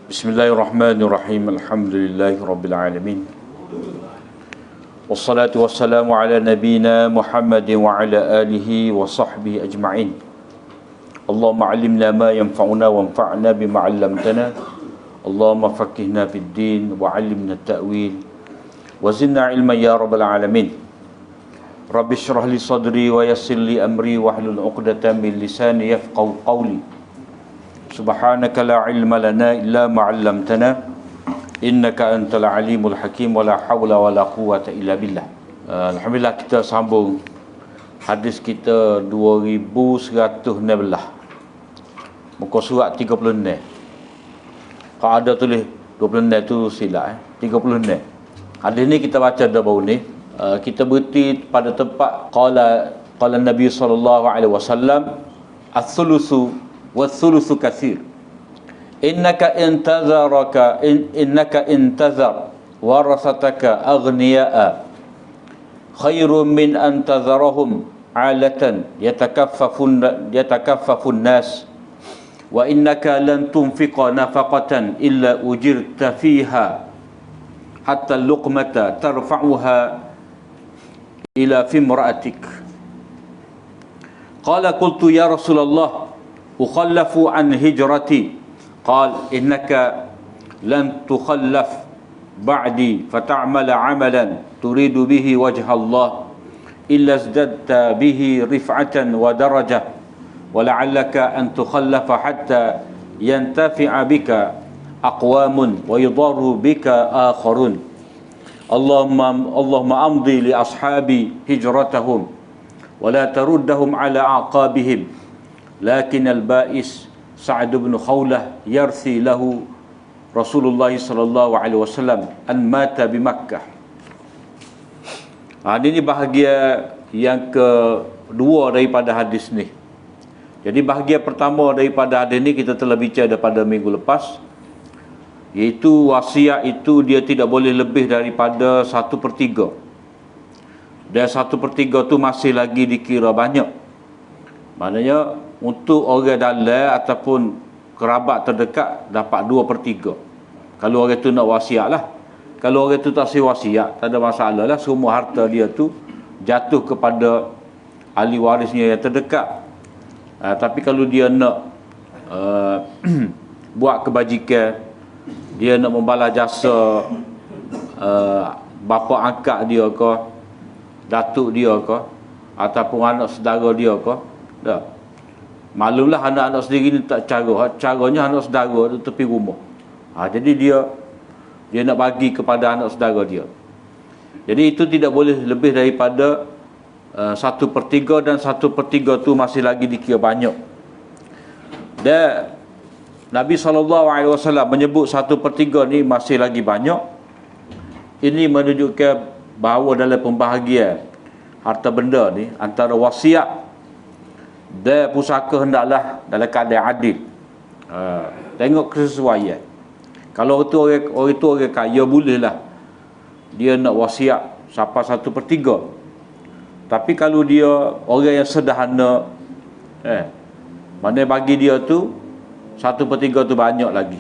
Bismillahirrahmanirrahim. Alhamdulillahirabbil alamin. Wassalatu wassalamu ala nabiyyina Muhammadin wa ala alihi wa sahbihi ajma'in. Allahumma 'allimna ma yanfa'una wanfa'na bima 'allamtana. Allahumma faqihna fid din wa 'allimna at-ta'wil wa zidna 'ilman ya rabbal alamin. Rabbi shrah li sadri wa yassir li amri wahlul 'uqdatam min lisani yafqahu qawli. Subhanaka la ilma lana illa ma 'allamtana innaka antal alimul hakim wa la hawla wa la quwwata illa billah. Alhamdulillah, kita sambung hadis kita 2116, muka surat 36. Kalau ada tulis 26 tu silap 36. Hadis ni kita baca dah baru ni. Kita berhenti pada tempat qala Nabi sallallahu alaihi wasallam as-sulusu was-sulusu katsir. Innaka intazar warasataka aghniya'a khairun min an tazarahum 'alatan yatakaffafun nas wa innaka lan tunfiqa nafaqatan illa ujirta fiha hatta luqmata tarfa'uha ila fimra'atik. Qala qultu ya Rasulullah ukhallafu an hijrati. Qal innaka lan tukhallaf ba'di fata'mala 'amalan turidu bihi wajha Allah illa izdadta bihi rif'atan wa darajah wa la'allaka an tukhallafa hatta yantafi'a bika aqwamun wa yudarru bika akharun. Allahumma amdi li ashabi hijratahum wa la taruddahum ala aqabihim. Lakin al-ba'is Sa'ad bin Khawlah yarthi lahu Rasulullah sallallahu alaihi wasallam an mata bi Makkah. Ini bahagia yang kedua daripada hadis ni. Jadi bahagia pertama daripada hadis ni kita telah bicara daripada minggu lepas, iaitu wasiat itu dia tidak boleh lebih daripada 1/3. Dan 1/3 tu masih lagi dikira banyak. Maknanya untuk orang dalam ataupun kerabat terdekat dapat 2/3. Kalau orang tu nak wasiat lah. Kalau orang tu tak si wasiat, tak ada masalah lah. Semua harta dia tu jatuh kepada ahli warisnya yang terdekat. Tapi kalau dia nak buat kebajikan, dia nak membalas jasa bapa angkat dia ke, datuk dia ke, ataupun anak saudara dia ke, dah. Maklumlah anak-anak sendiri ni tak caranya anak saudara tu tepi rumah. Jadi dia nak bagi kepada anak saudara dia. Jadi itu tidak boleh lebih daripada 1/3, dan 1/3 tu masih lagi dikira banyak. Dan Nabi SAW menyebut 1/3 ni masih lagi banyak. Ini menunjukkan bahawa dalam pembahagian harta benda ni antara wasiat dan pusaka hendaklah dalam keadaan adil. Tengok kesesuaian. Kalau orang itu orang kaya, bolehlah dia nak wasiat sampai 1/3. Tapi kalau dia orang yang sederhana, mana bagi dia tu 1/3 tu banyak lagi,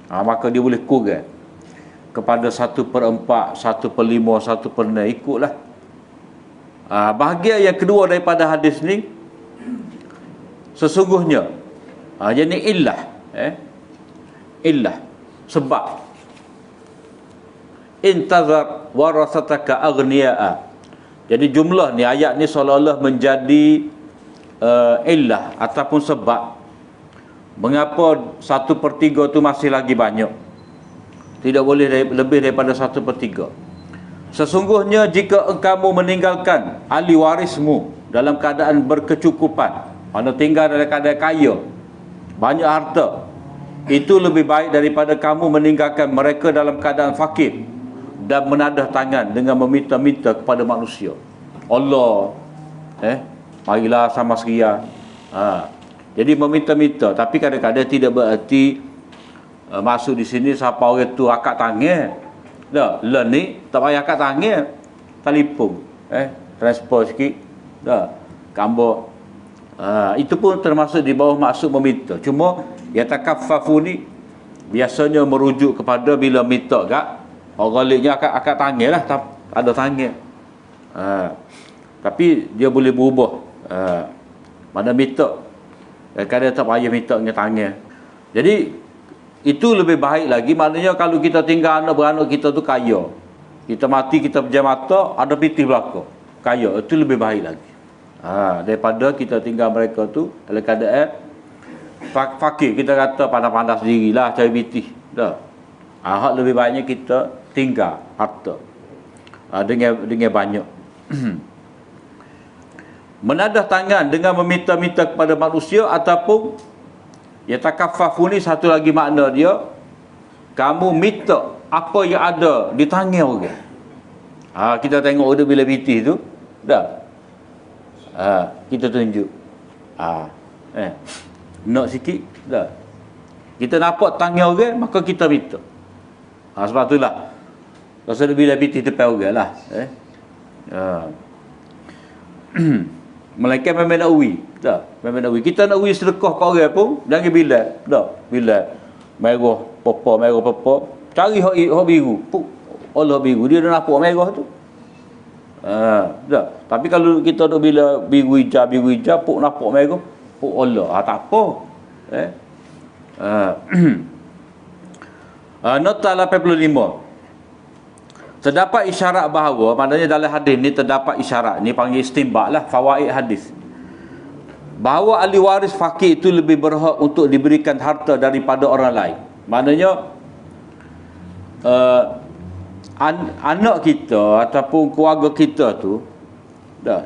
maka dia boleh kurang kepada 1/4, 1/5, 1/6, ikutlah. Bahagian yang kedua daripada hadis ni, sesungguhnya, jadi illah sebab intazar warasataka aghniya'a. Jadi jumlah ni, ayat ni seolah-olah menjadi illah ataupun sebab mengapa 1/3 tu masih lagi banyak, tidak boleh lebih daripada 1/3. Sesungguhnya jika engkau meninggalkan ahli warismu dalam keadaan berkecukupan, mana tinggal dalam keadaan kaya, banyak harta, itu lebih baik daripada kamu meninggalkan mereka dalam keadaan fakir dan menadah tangan dengan meminta-minta kepada manusia. Allah, marilah sama sekian. Jadi meminta-minta, tapi kadang-kadang tidak bererti maksud di sini siapa orang tu akak tangan. Dah, lah ni tak payah akak tangan, telefon, transfer sikit, dah, gambar. Itu pun termasuk di bawah maksud meminta. Cuma yatakaffafu ni biasanya merujuk kepada bila minta kat orang lainnya akad tangan lah, ada tangan. Tapi dia boleh berubah. Mana minta, kadang-kadang tak payah minta dengan tangan. Jadi itu lebih baik lagi. Maknanya kalau kita tinggal anak beranak kita tu kaya, kita mati kita pejam mata, ada pitih belakang, kaya, itu lebih baik lagi. Daripada kita tinggal mereka tu dalam keadaan fakir, kita kata pandai-pandai sendirilah cari pitih. Dah. Hak lebih baiknya kita tinggal harta dengan banyak. Menadah tangan dengan meminta-minta kepada manusia, ataupun yatakaffafu ni satu lagi makna dia, kamu minta apa yang ada di tangan orang. Kita tengok dia bila pitih tu, dah. Kita tunjuk. Nak sikit, dah. Kita nampak tangan orang, maka kita minta. Sebab itulah rasa bila pitih depan orang lah. Melainkan memang nak uwi. Tak, memang nak uwi. Kita nak uwi sedekah ke orang pun jangan bilang. Tak, bilang merah popo. Cari hak biru. Puk, Allah biru. Dia dah nampak merah tu. Tak. Tapi kalau kita nak bila biru hijau, puk nampak merah, puk Allah. Tak apa. Nota 85. Terdapat isyarat bahawa, maknanya dalam hadis ni terdapat isyarat, ni panggil istinbat lah, fawaid hadis, bahawa ahli waris fakir itu lebih berhak untuk diberikan harta daripada orang lain. Maknanya anak kita ataupun keluarga kita tu dah,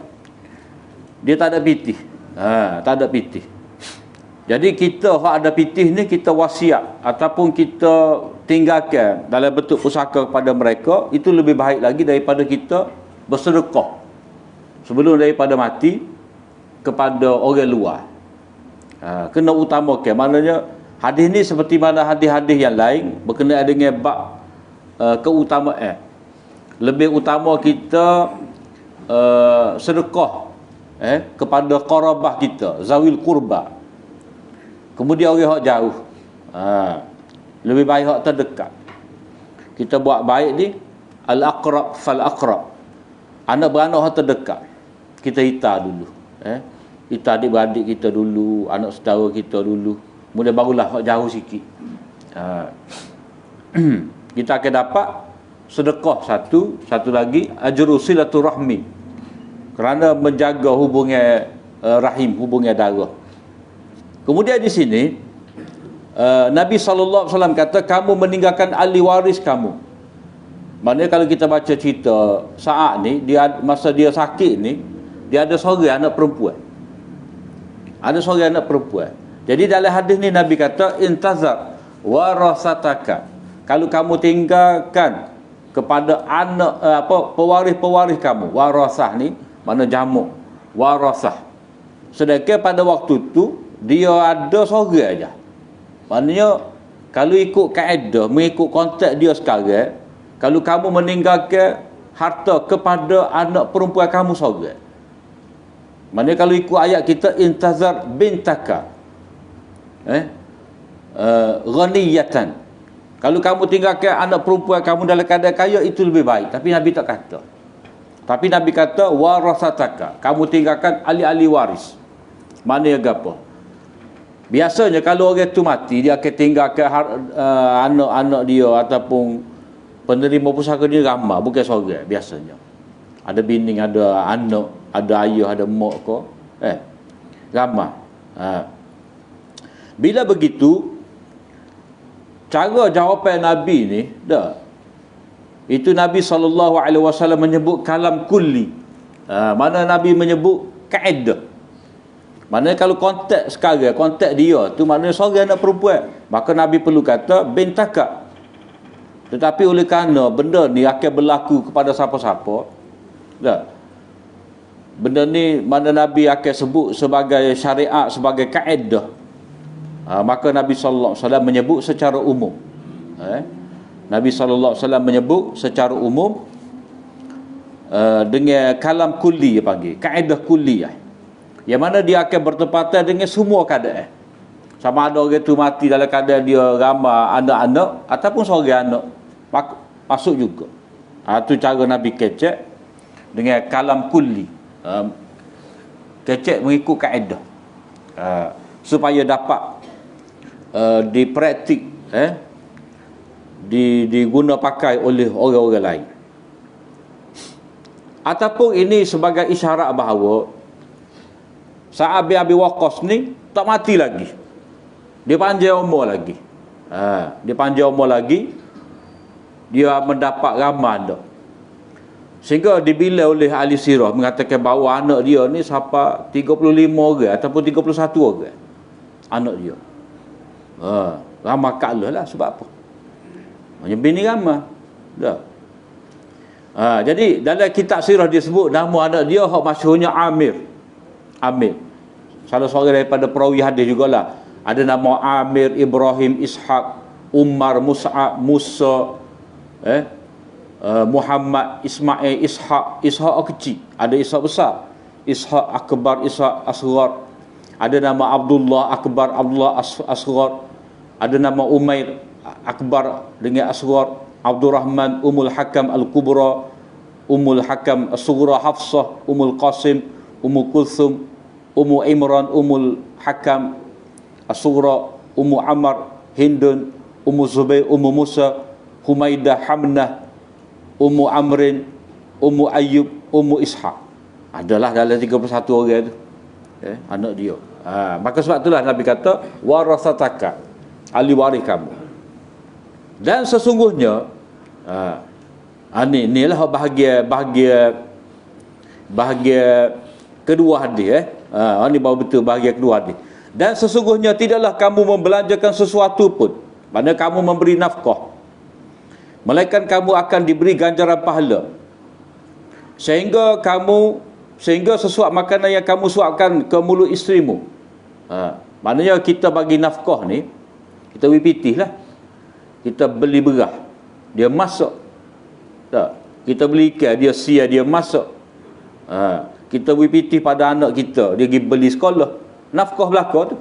dia tak ada pitih. Tak ada pitih. Jadi kita hak ada pitih ni, kita wasiat ataupun kita tinggalkan dalam bentuk pusaka kepada mereka, itu lebih baik lagi daripada kita bersedekah sebelum daripada mati kepada orang luar. Kena utamakan. Maknanya hadis ni seperti mana hadis-hadis yang lain berkenaan dengan bab keutamaan. Lebih utama kita sedekah kepada qarabah kita, zawil qurba. Kemudian orang hak jauh, lebih baik hak terdekat. Kita buat baik ni, al-aqrab fal-aqrab. Anak beranak hak terdekat kita hitar dulu. Hitar adik-beradik kita dulu, anak saudara kita dulu. Kemudian barulah hak jauh sikit. Kita akan dapat sedekah satu lagi, ajru silaturahmi, kerana menjaga hubungan rahim, hubungan darah. Kemudian di sini Nabi SAW kata, kamu meninggalkan ahli waris kamu. Maknanya kalau kita baca cerita Sa'ad ni, masa dia sakit ni, dia ada seorang anak perempuan. Ada seorang anak perempuan. Jadi dalam hadis ni Nabi kata, intazar warasataka. Kalau kamu tinggalkan kepada anak pewaris-pewaris kamu. Warasah ni mana jamak, warasah. Sedangkan pada waktu tu dia ada seorang aja. Maknanya kalau ikut kaedah, mengikut konteks dia sekarang, kalau kamu meninggalkan harta kepada anak perempuan kamu seorang. Maknanya kalau ikut ayat kita, intazar bintaka ghaniyatan. Kalau kamu tinggalkan anak perempuan kamu dalam keadaan kaya, itu lebih baik. Tapi Nabi tak kata. Tapi Nabi kata warasataka, kamu tinggalkan ahli-ahli waris. Maknanya apa? Biasanya kalau orang tu mati, dia akan tinggalkan anak-anak dia ataupun penerima pusaka dia ramai, bukan seorang biasanya. Ada bini, ada anak, ada ayah, ada mak ke, ramai. Bila begitu, cara jawapan Nabi ni, itu Nabi SAW menyebut kalam kulli. Mana Nabi menyebut kaedah. Maknanya kalau konteks sekarang, konteks dia tu maknanya seorang anak perempuan, maka Nabi perlu kata bintaka. Tetapi oleh kerana benda ni akan berlaku kepada siapa-siapa, benda ni mana Nabi akan sebut sebagai syariat, sebagai kaedah, maka Nabi SAW menyebut secara umum. Nabi SAW menyebut secara umum dengan kalam kulli, dia panggil kaedah kulliyah, yang mana dia akan bertepatan dengan semua keadaan. Sama ada orang tu mati dalam keadaan dia ramai anak-anak ataupun seorang anak, masuk juga. Tu cara Nabi kecek dengan kalam kulli. Kecek mengikut kaedah. Supaya dapat dipraktik, diguna pakai oleh orang-orang lain. Ataupun ini sebagai isyarat bahawa Sa'ad bin Abi Waqqas ni tak mati lagi. Dia panjang umur lagi. Dia panjang umur lagi. Dia mendapat ramal dah. Sehingga dibilai oleh ahli sirah mengatakan bahawa anak dia ni sampai 35 orang ataupun 31 orang. Anak dia. Ramai kalah lah. Sebab apa? Macam bini ramai. Dah. Jadi dalam kitab sirah dia sebut nama anak dia hak masyhurnya Amir. Salah seorang daripada perawi hadis jugalah. Ada nama Amir, Ibrahim, Ishaq, Umar, Mus'ab, Musa, Muhammad, Ismail, Ishaq kecil. Ada Ishaq besar, Ishaq akbar, Ishaq asghar. Ada nama Abdullah akbar, Abdullah asghar. Ada nama Umair akbar dengan asghar. Abdurrahman, Ummul Hakam al-Kubra, Ummul Hakam as-Sughra, Hafsah, Ummul Qasim, Ummu Kulthum, Ummu Imran, Ummul Hakam as-Sughra, Ummu Ammar, Hindun, Ummu Zubair, Ummu Musa, Humaidah, Hamnah, Ummu Amrin, Ummu Ayyub, Ummu Ishaq. Adalah dalam 31 orang tu, anak dia. Maka sebab itulah Nabi kata warasataka, ahli waris kamu. Dan sesungguhnya inilah bahagia kedua hadis. Ini baru betul bahagia kedua hadis. Dan sesungguhnya tidaklah kamu membelanjakan sesuatu pun, mana kamu memberi nafkah, melainkan kamu akan diberi ganjaran pahala, sehingga sesuatu makanan yang kamu suapkan ke mulut isterimu. Maknanya kita bagi nafkah ni, kita beri pitih lah. Kita beli beras, dia masak. Tak. Kita beli ikan, dia sia, dia masak. Kita beri pitih pada anak kita, dia pergi beli sekolah. Nafkah belaka tu.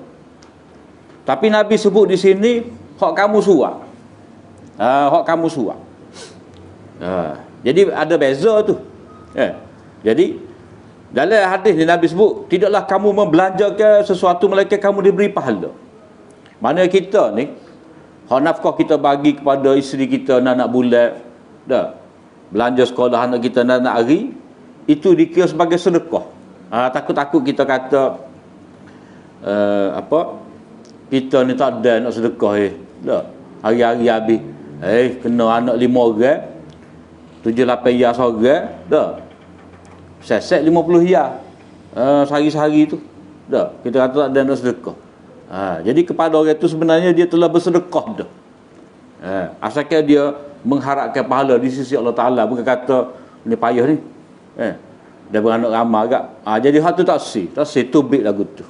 Tapi Nabi sebut di sini hak kamu suap. Hak kamu suap. Jadi ada beza tu. Jadi dalam hadis ni Nabi sebut tidaklah kamu membelanjakan sesuatu melainkan kamu diberi pahala. Mana kita ni hak nafkah kita bagi kepada isteri kita nak bulan, dah. Belanja sekolah anak kita nak hari, itu dikira sebagai sedekah. Takut-takut kita kata kita ni tak ada nak sedekah dah. Hari-hari habis kena anak 5 orang, 7-8 ya seorang, dah. Set 50 ya sehari-sehari tu, dah. Kita kata tak ada nak sedekah. Jadi kepada orang itu sebenarnya dia telah bersedekah dah. Asalkan dia mengharapkan pahala di sisi Allah Ta'ala, bukan kata ni payah ni, dia beranak ramai agak. Jadi hal tu tak sih tubik lagu tu,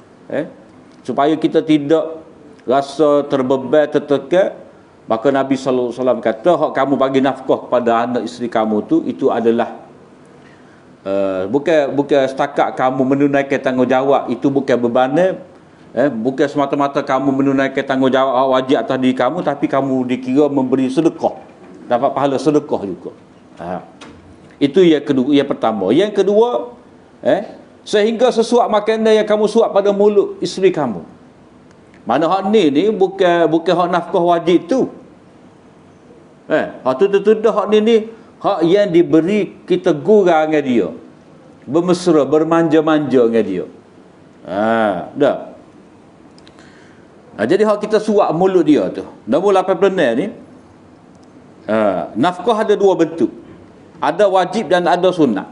supaya kita tidak rasa terbeban, tertekan. Maka Nabi SAW kata hak kamu bagi nafkah kepada anak isteri kamu tu, itu adalah bukan setakat kamu menunaikan tanggungjawab, itu bukan beban, bukan semata-mata kamu menunaikan tanggungjawab wajib atas diri kamu, tapi kamu dikira memberi sedekah, dapat pahala sedekah juga. Itu yang kedua, yang pertama. Yang kedua, sehingga sesuap makanan yang kamu suap pada mulut isteri kamu. Mana hak ni bukan hak nafkah wajib tu. Hak tu hak ni hak yang diberi kita gurau dengan dia, bermesra, bermanja-manja dengan dia. Dah. Jadi hak kita suap mulut dia tu. Nombor 86 ni, nafkah ada dua bentuk. Ada wajib dan ada sunat.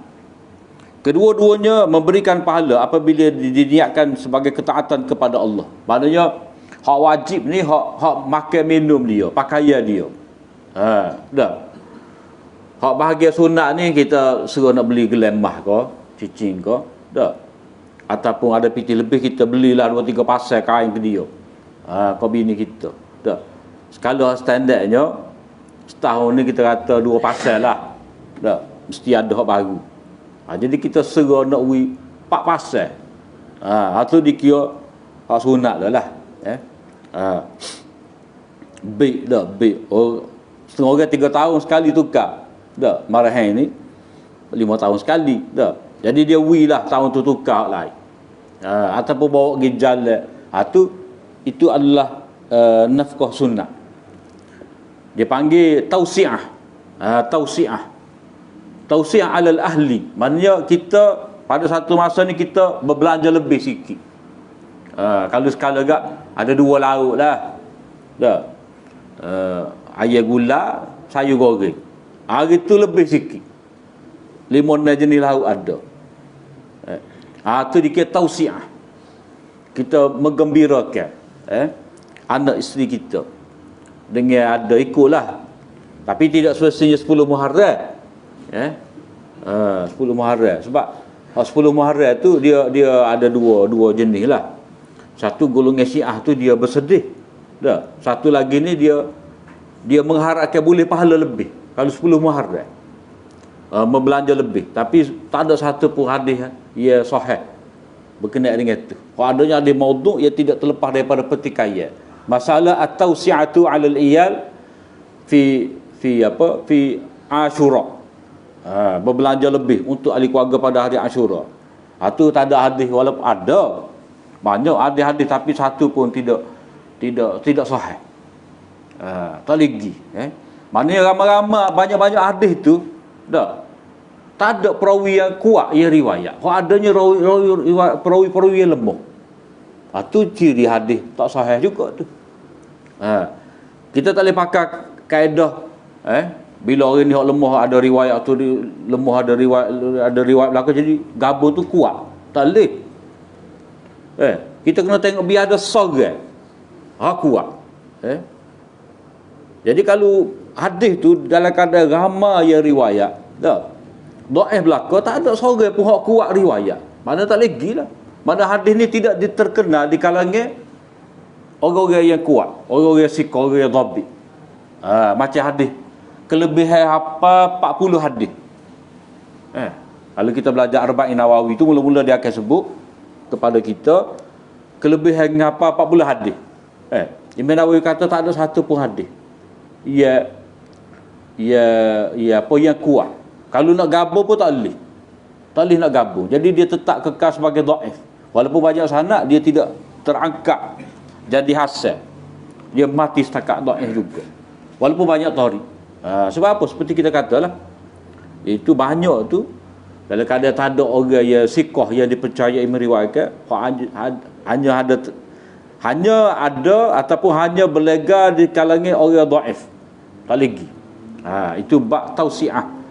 Kedua-duanya memberikan pahala apabila diniatkan sebagai ketaatan kepada Allah. Maknanya hak wajib ni hak makan minum dia, pakaian dia. Dah. Hak bahagian sunat ni kita suruh nak beli gelemah ke, cicing ke, dah. Ataupun ada piti lebih kita belilah 2-3 pasal kain ke dia. Kau bini kita, dah. Skala standardnya setahun ni kita kata 2 pasal lah. Dah, mesti ada hak baru. Jadi kita serah nak beri 4 pasal. Itu dikira hak sunat dah lah. Ha. Baik dah, baik. Oh, setengah orang 3 tahun sekali tukar. Dah, marahan ni 5 tahun sekali. Dah. Jadi dia lah tahun tu tukar lain. Ataupun bawa pergi jalan. Itu adalah nafkah sunnah. Dia panggil tausi'ah. Tausi'ah. Tausi'ah alal ahli. Maknanya kita pada satu masa ni kita berbelanja lebih sikit. Kalau sekala agak ada 2 lauk lah. Dah. Ayam gula, sayur goreng. Hari tu lebih sikit. 5 jenis lauk ada. Tu dikira tausi'ah. Kita menggembirakan anak isteri kita dengan ada ikutlah. Tapi tidak selesainya 10 Muharram. 10 Muharram. Sebab 10 Muharram tu dia ada dua jenis lah. Satu golongan Syiah tu dia bersedih. Dah. Satu lagi ni dia mengharapkan boleh pahala lebih kalau 10 Muharram. Membelanja lebih, tapi tak ada satu pun hadis ia sahih berkenaan dengan itu. Kalau adanya hadis maudhu' ia tidak terlepas daripada pertikaian. Masalah at-tausi'atu 'alal iyal fi Ashura. Berbelanja lebih untuk ahli keluarga pada hari Ashura. Itu tak ada hadis, walaupun ada banyak hadis-hadis tapi satu pun tidak sahih. Tak lagi. Maknanya ramai-ramai banyak-banyak hadis tu tak ada perawi yang kuat yang riwayat. Kalau adanya perawi yang lemah. Itu ciri hadis tak sahih juga tu. Kita tak boleh pakai kaedah bila orang ni hak lemah ada riwayat tu lemah ada riwayat belakang jadi gabung tu kuat. Tak boleh. Kita kena tengok biar ada sorat. Kuat. Jadi kalau hadis tu dalam keadaan ramai yang riwayat, dhaif belaka tak ada seorang pun hak kuat riwayat. Mana tak lagi lah. Mana hadis ni tidak terkenal di kalangan orang-orang yang kuat, orang-orang yang siqah, orang yang dhabit. Macam hadis kelebihan apa 40 hadis. Kalau kita belajar Arba'in Nawawi tu mula-mula dia akan sebut kepada kita kelebihan apa 40 hadis. Imam Nawawi kata tak ada satu pun hadis Ya apa yang kuat. Kalau nak gabung pun tak boleh. Tak boleh nak gabung. Jadi dia tetap kekal sebagai dhaif. Walaupun banyak sanad dia tidak terangkat jadi hasan. Dia mati setakat dhaif juga. Walaupun banyak tari. Sebab apa? Seperti kita katalah. Itu banyak tu dalam keadaan tak ada orang yang siqah yang dipercayai meriwayatkan, hanya ada ataupun hanya berlega di kalangan orang dhaif. Tak lagi. Itu bab tausi'ah.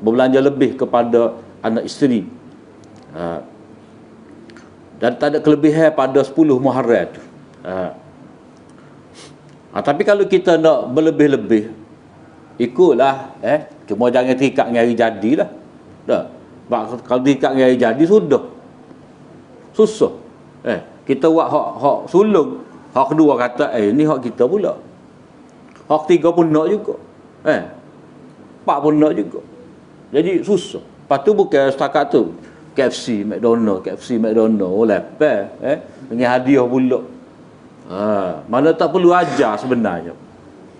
Berbelanja lebih kepada anak isteri. Dan tak ada kelebihan pada 10 Muharram tu. Tapi kalau kita nak berlebih-lebih, ikutlah. Cuma jangan terikat dengan hari jadilah. Kalau terikat dengan hari jadi sudah. Susah. Kita buat hak sulung. Hak kedua kata, ni hak kita pula. Hak ketiga pun nak juga. 4 pun nak juga. Jadi susah. Lepas tu bukan setakat tu. KFC, McDonald. Lepas. Dengan hadiah pula. Mana tak perlu ajar sebenarnya.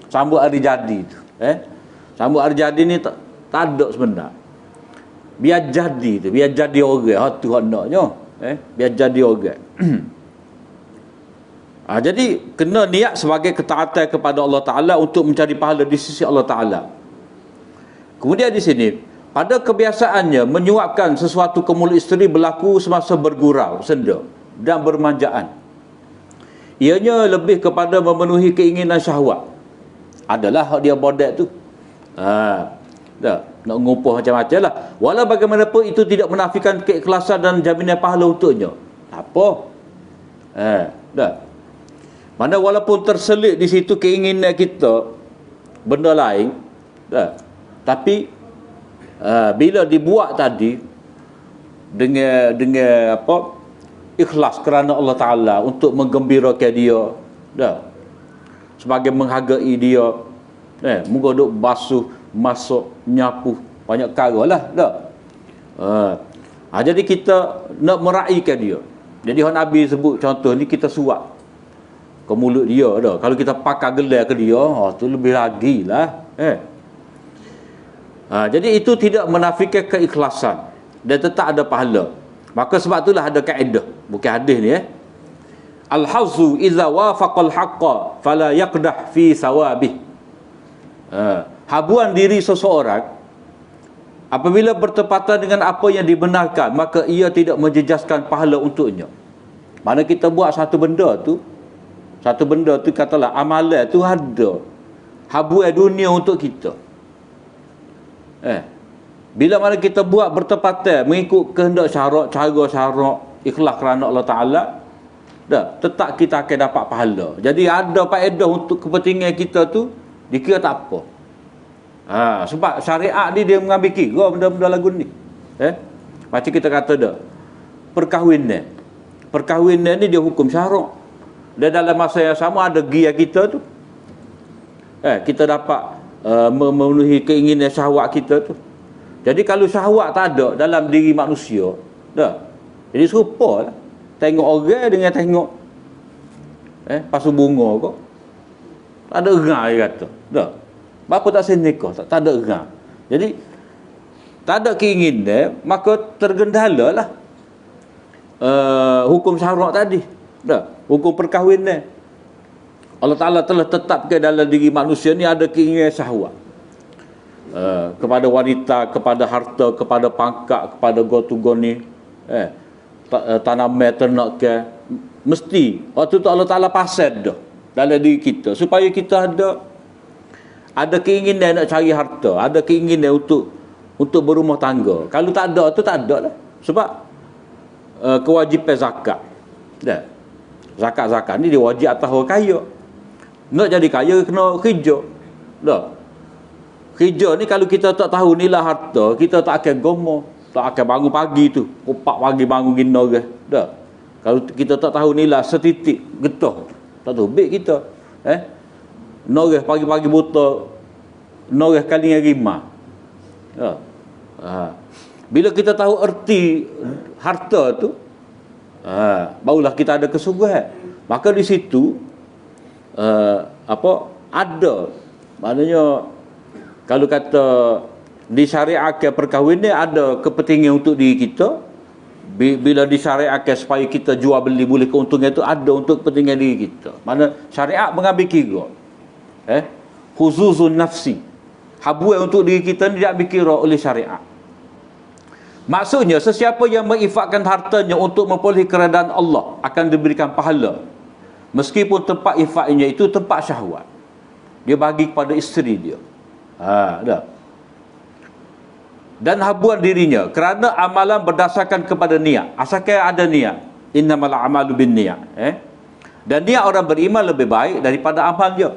Sambut hari jadi tu. Sambut hari jadi ni tak ada sebenarnya. Biar jadi tu. Biar jadi orang. Hak tu hak naknya. Biar jadi orang. Jadi kena niat sebagai ketaatan kepada Allah Ta'ala untuk mencari pahala di sisi Allah Ta'ala. Kemudian di sini, pada kebiasaannya menyuapkan sesuatu ke mulut isteri berlaku semasa bergurau, senda dan bermanjaan. Ianya lebih kepada memenuhi keinginan syahwat. Adalah hak dia bodak tu. Nak ngumpul macam-macam lah. Walau bagaimanapun itu tidak menafikan keikhlasan dan jaminan pahala untuknya. Apa? Mana walaupun terselit di situ keinginan kita benda lain, tapi bila dibuat tadi dengan apa ikhlas kerana Allah Ta'ala untuk menggembirakan dia, sebagai menghargai dia, moga duk basuh, masuk, nyapu banyak perkara lah. Jadi kita nak meraihkan dia. Jadi Nabi sebut contoh ni kita suap ke mulut dia dah. Kalau kita pakai gelar ke dia, tu lebih lagi lah. Jadi itu tidak menafikan keikhlasan dan tetap ada pahala. Maka sebab itulah ada kaedah, bukan hadis ni al-hazzu idza wafaqal haqqa fala yaqdah fi sawabih. Habuan diri seseorang apabila bertepatan dengan apa yang dibenarkan, maka ia tidak menjejaskan pahala untuknya. Mana kita buat satu benda tu katalah amalan tu ada habuan dunia untuk kita. Bila mana kita buat bertepatan mengikut kehendak syarak, cara syarak, ikhlas kerana Allah Ta'ala, tetap kita akan dapat pahala. Jadi ada faedah untuk kepentingan kita tu, dikira tak apa. Sebab syariat ni dia mengambil kira benda-benda lagu ni. Macam kita kata dah, perkahwinan ni dia hukum syarak. Dan dalam masa yang sama ada gia kita tu. Kita dapat memenuhi keinginan syahwat kita tu. Jadi kalau syahwat tak ada dalam diri manusia, jadi serupa lah. Tengok orang dengan tengok pasu bunga kau. Tak ada erang dia kata. Bapa tak senikah, tak ada erang. Jadi tak ada keinginan, maka tergendala lah hukum syarak tadi. Hukum perkahwinan. Allah Ta'ala telah tetapkan dalam diri manusia ni ada keinginan syahwat. Kepada wanita, kepada harta, kepada pangkat, kepada gotu-goni, tanaman, ternak ke, mesti waktu tu Allah Ta'ala pasal dah dalam diri kita supaya kita ada keinginan nak cari harta, ada keinginan untuk berumah tangga. Kalau tak ada tu tak ada lah. Sebab kewajipan zakat. Zakat ni dia wajib atas orang kaya. Nak jadi kaya kena kerja. Kerja ni kalau kita tak tahu nilai harta, kita tak akan gomo, tak akan bangun pagi tu. 4 pagi bangun gina ke. Kalau kita tak tahu nilai setitik getah, tak tahu baik kita. Noreh pagi-pagi buta, noreh kali yang rima. Bila kita tahu erti harta tu, barulah kita ada kesungguhan. Maka di situ ada, maknanya kalau kata disyariatkan perkahwinan ada kepentingan untuk diri kita. Bila disyariatkan supaya kita jual beli boleh keuntungan itu ada untuk kepentingan diri kita. Mana syariat mengambil kira khuzuzun nafsi, habuan untuk diri kita ni tidak dikira oleh syariat. Maksudnya sesiapa yang menginfakkan hartanya untuk memperoleh keredaan Allah akan diberikan pahala, meskipun tempat infaknya itu tempat syahwat. Dia bagi kepada isteri dia. Dan habuan dirinya kerana amalan berdasarkan kepada niat. Asalkan ada niat, innamal a'malu binniyat. Dan niat orang beriman lebih baik daripada amal dia.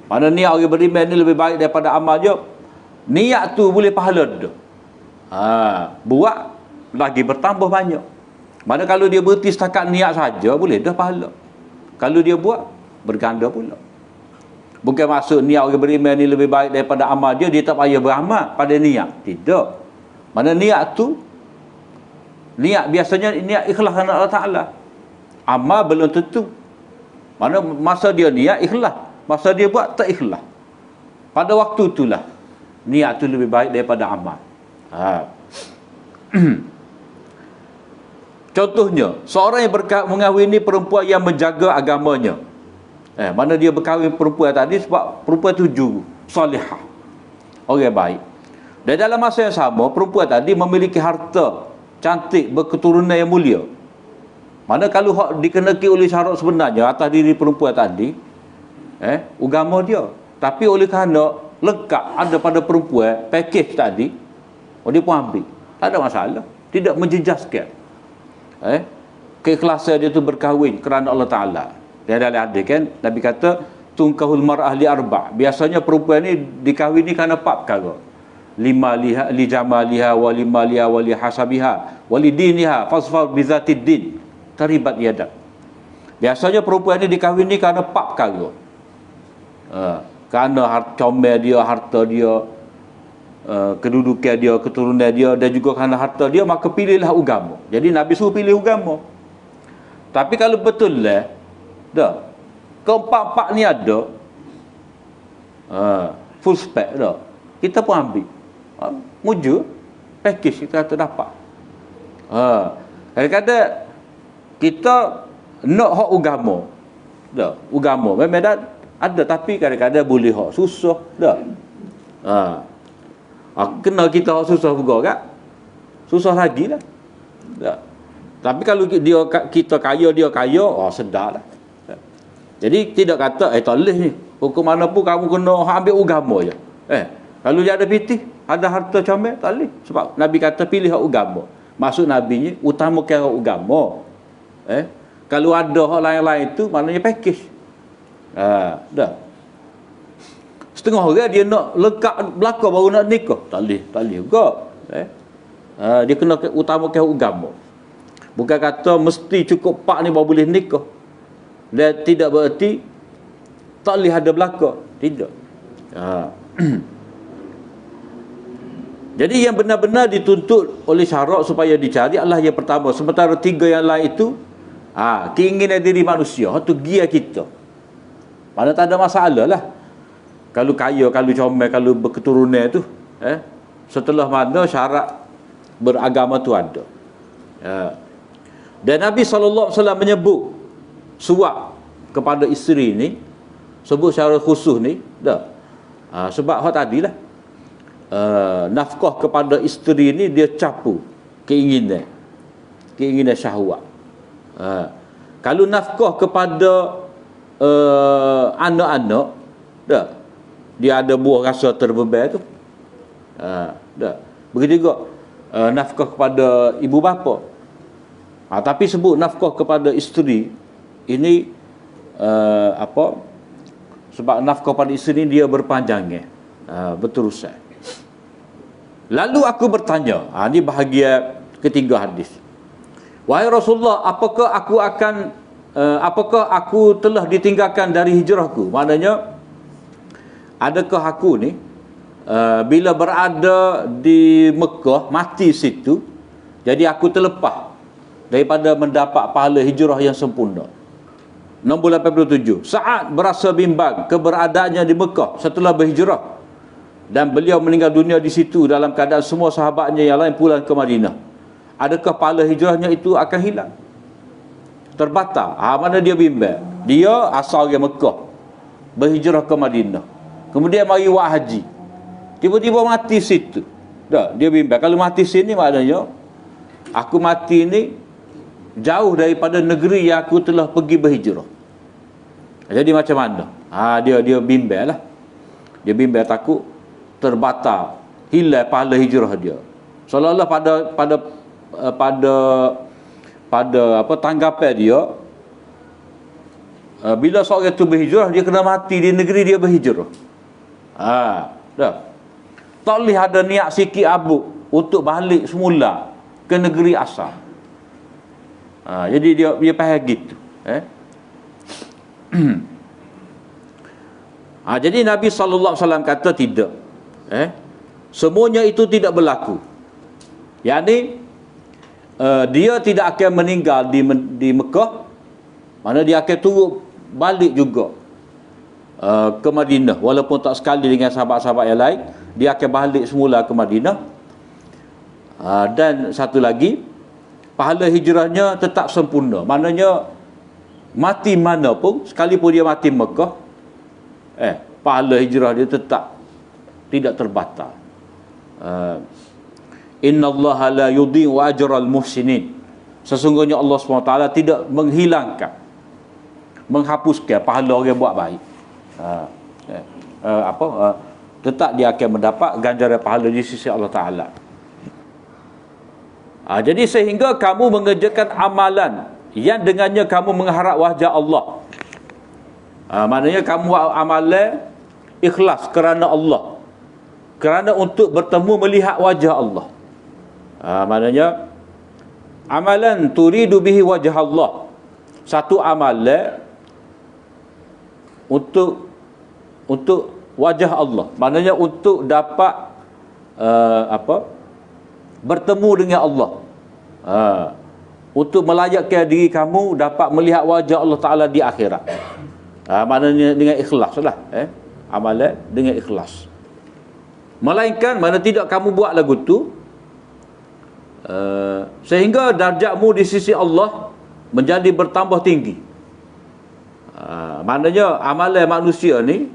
Mana niat orang beriman ni lebih baik daripada amal dia. Niat tu boleh pahala dia. Buat lagi bertambah banyak. Mana kalau dia berhenti setakat niat saja, boleh dah pahala. Kalau dia buat, berganda pula. Bukan maksud niat orang beriman ni lebih baik daripada amal dia, dia tak payah beramal pada niat. Tidak. Mana niat tu, niat biasanya niat ikhlas kerana Allah Ta'ala. Amal belum tentu. Mana masa dia niat ikhlas, masa dia buat tak ikhlas. Pada waktu itulah niat tu lebih baik daripada amal. Contohnya, seorang yang mengahwini perempuan yang menjaga agamanya. Mana dia berkahwin perempuan tadi sebab perempuan tu salihah, orang baik. Dan dalam masa yang sama, perempuan tadi memiliki harta, cantik, berketurunan yang mulia. Mana kalau hak dikenaki oleh syarat sebenarnya atas diri perempuan tadi, agama dia. Tapi oleh kerana lengkap ada pada perempuan, pakej tadi, dia pun ambil. Tak ada masalah. Tidak menjejaskan. Keikhlasan dia tu berkahwin kerana Allah Ta'ala. Dia dalam hadis kan, Nabi kata tungkahul mar'ah li arba'. Biasanya perempuan ni dikahwini kerana 4 perkara. Li jamaliha wa li maliha wa li hasabiha wa li diniha fasfar bi zatid din taribat yadak. Biasanya perempuan ni dikahwini kerana 4 perkara. Kerana comel dia, harta dia, kedudukan dia, keturunan dia, dan juga kerana harta dia, maka pilihlah agama. Jadi Nabi suruh pilih agama. Tapi kalau betul lah keempat-empat ni ada, full spec dah, kita pun ambil. Muju package kita kata dapat. Kadang-kadang kita nak hak agama dah, agama memang dah ada, tapi kadang-kadang boleh hak susah dah. Kena kita hak susah juga kan, susah lagi lah dah. Tapi kalau kita kaya, dia kaya, sedar lah. Jadi tidak kata tak boleh ni, hukum mana pun kamu kena ambil agama je. Kalau dia ada pitih, ada harta comel, tak boleh. Sebab Nabi kata pilih hak agama. Maksud Nabi ni utamakan hak agama. Kalau ada hak lain-lain tu maknanya package. Dah. Setengah orang dia nak lekat belaka baru nak nikah. Tak boleh juga. Dia kena utamakan hak agama. Bukan kata mesti cukup pak ni baru boleh nikah. Dan tidak bererti tak boleh ada belaka. Tidak. Jadi yang benar-benar dituntut oleh syarak supaya dicari adalah yang pertama. Sementara tiga yang lain itu keinginan diri manusia. Itu gia kita. Mana tak ada masalah lah. Kalau kaya, kalau comel, kalau berketurunan tu, setelah mana syarat beragama tu ada. Dan Nabi SAW menyebut suap kepada isteri ni, sebut secara khusus ni dah. Sebab hak tadilah nafkah kepada isteri ni dia capu keinginan syahwat. Kalau nafkah kepada anak-anak dah, dia ada buah rasa terbeban tu. Dah. Begitu juga nafkah kepada ibu bapa. Tapi sebut nafkah kepada isteri ini sebab nafkah pada isteri dia berpanjangnya, berterusan. Lalu aku bertanya, ini bahagian ketiga hadis. Wahai Rasulullah, apakah aku telah ditinggalkan dari hijrahku? Maknanya, adakah aku ni bila berada di Mekah, mati situ, jadi aku terlepas daripada mendapat pahala hijrah yang sempurna. Nombor 87. Sa'ad berasa bimbang keberadaannya di Mekah setelah berhijrah, dan beliau meninggal dunia di situ dalam keadaan semua sahabatnya yang lain pulang ke Madinah. Adakah pahala hijrahnya itu akan hilang? Terbatal. Mana dia bimbang? Dia asal orang Mekah, berhijrah ke Madinah, kemudian mari buat haji, tiba-tiba mati situ. Dah, dia bimbang. Kalau mati sini maknanya aku mati ni jauh daripada negeri yang aku telah pergi berhijrah. Jadi macam mana? Dia bimbang lah. Dia bimbang, takut terbatal, hilang pahala hijrah dia. Seolah-olah pada tanggapan dia, bila seorang itu berhijrah, dia kena mati di negeri dia berhijrah. Dah. Tak boleh ada niat sikit abuk untuk balik semula ke negeri asal. Jadi dia faham gitu. Jadi Nabi SAW kata tidak. Semuanya itu tidak berlaku. Yani dia tidak akan meninggal di Mekah, mana dia akan turun balik juga ke Madinah, walaupun tak sekali dengan sahabat-sahabat yang lain. Dia akan balik semula ke Madinah. Dan satu lagi, pahala hijrahnya tetap sempurna. Maknanya mati mana pun, sekalipun dia mati Mekah, pahala hijrah dia tetap tidak terbatal. Innallaha la yudhi'u ajral muhsinin. Sesungguhnya Allah SWT tidak menghilangkan, menghapuskan pahala orang buat baik. Tetap dia akan mendapat ganjaran pahala di sisi Allah Ta'ala. Jadi sehingga kamu mengerjakan amalan yang dengannya kamu mengharap wajah Allah. Maknanya kamu buat amalan ikhlas kerana Allah, kerana untuk bertemu melihat wajah Allah. Maknanya amalan turidu bihi wajah Allah, satu amalan untuk wajah Allah, maknanya untuk dapat bertemu dengan Allah, untuk melayakkan diri kamu dapat melihat wajah Allah Ta'ala di akhirat. Maknanya dengan ikhlas lah, amalan dengan ikhlas. Melainkan mana tidak kamu buat lagu tu sehingga darjatmu di sisi Allah menjadi bertambah tinggi. Maknanya amalan manusia ni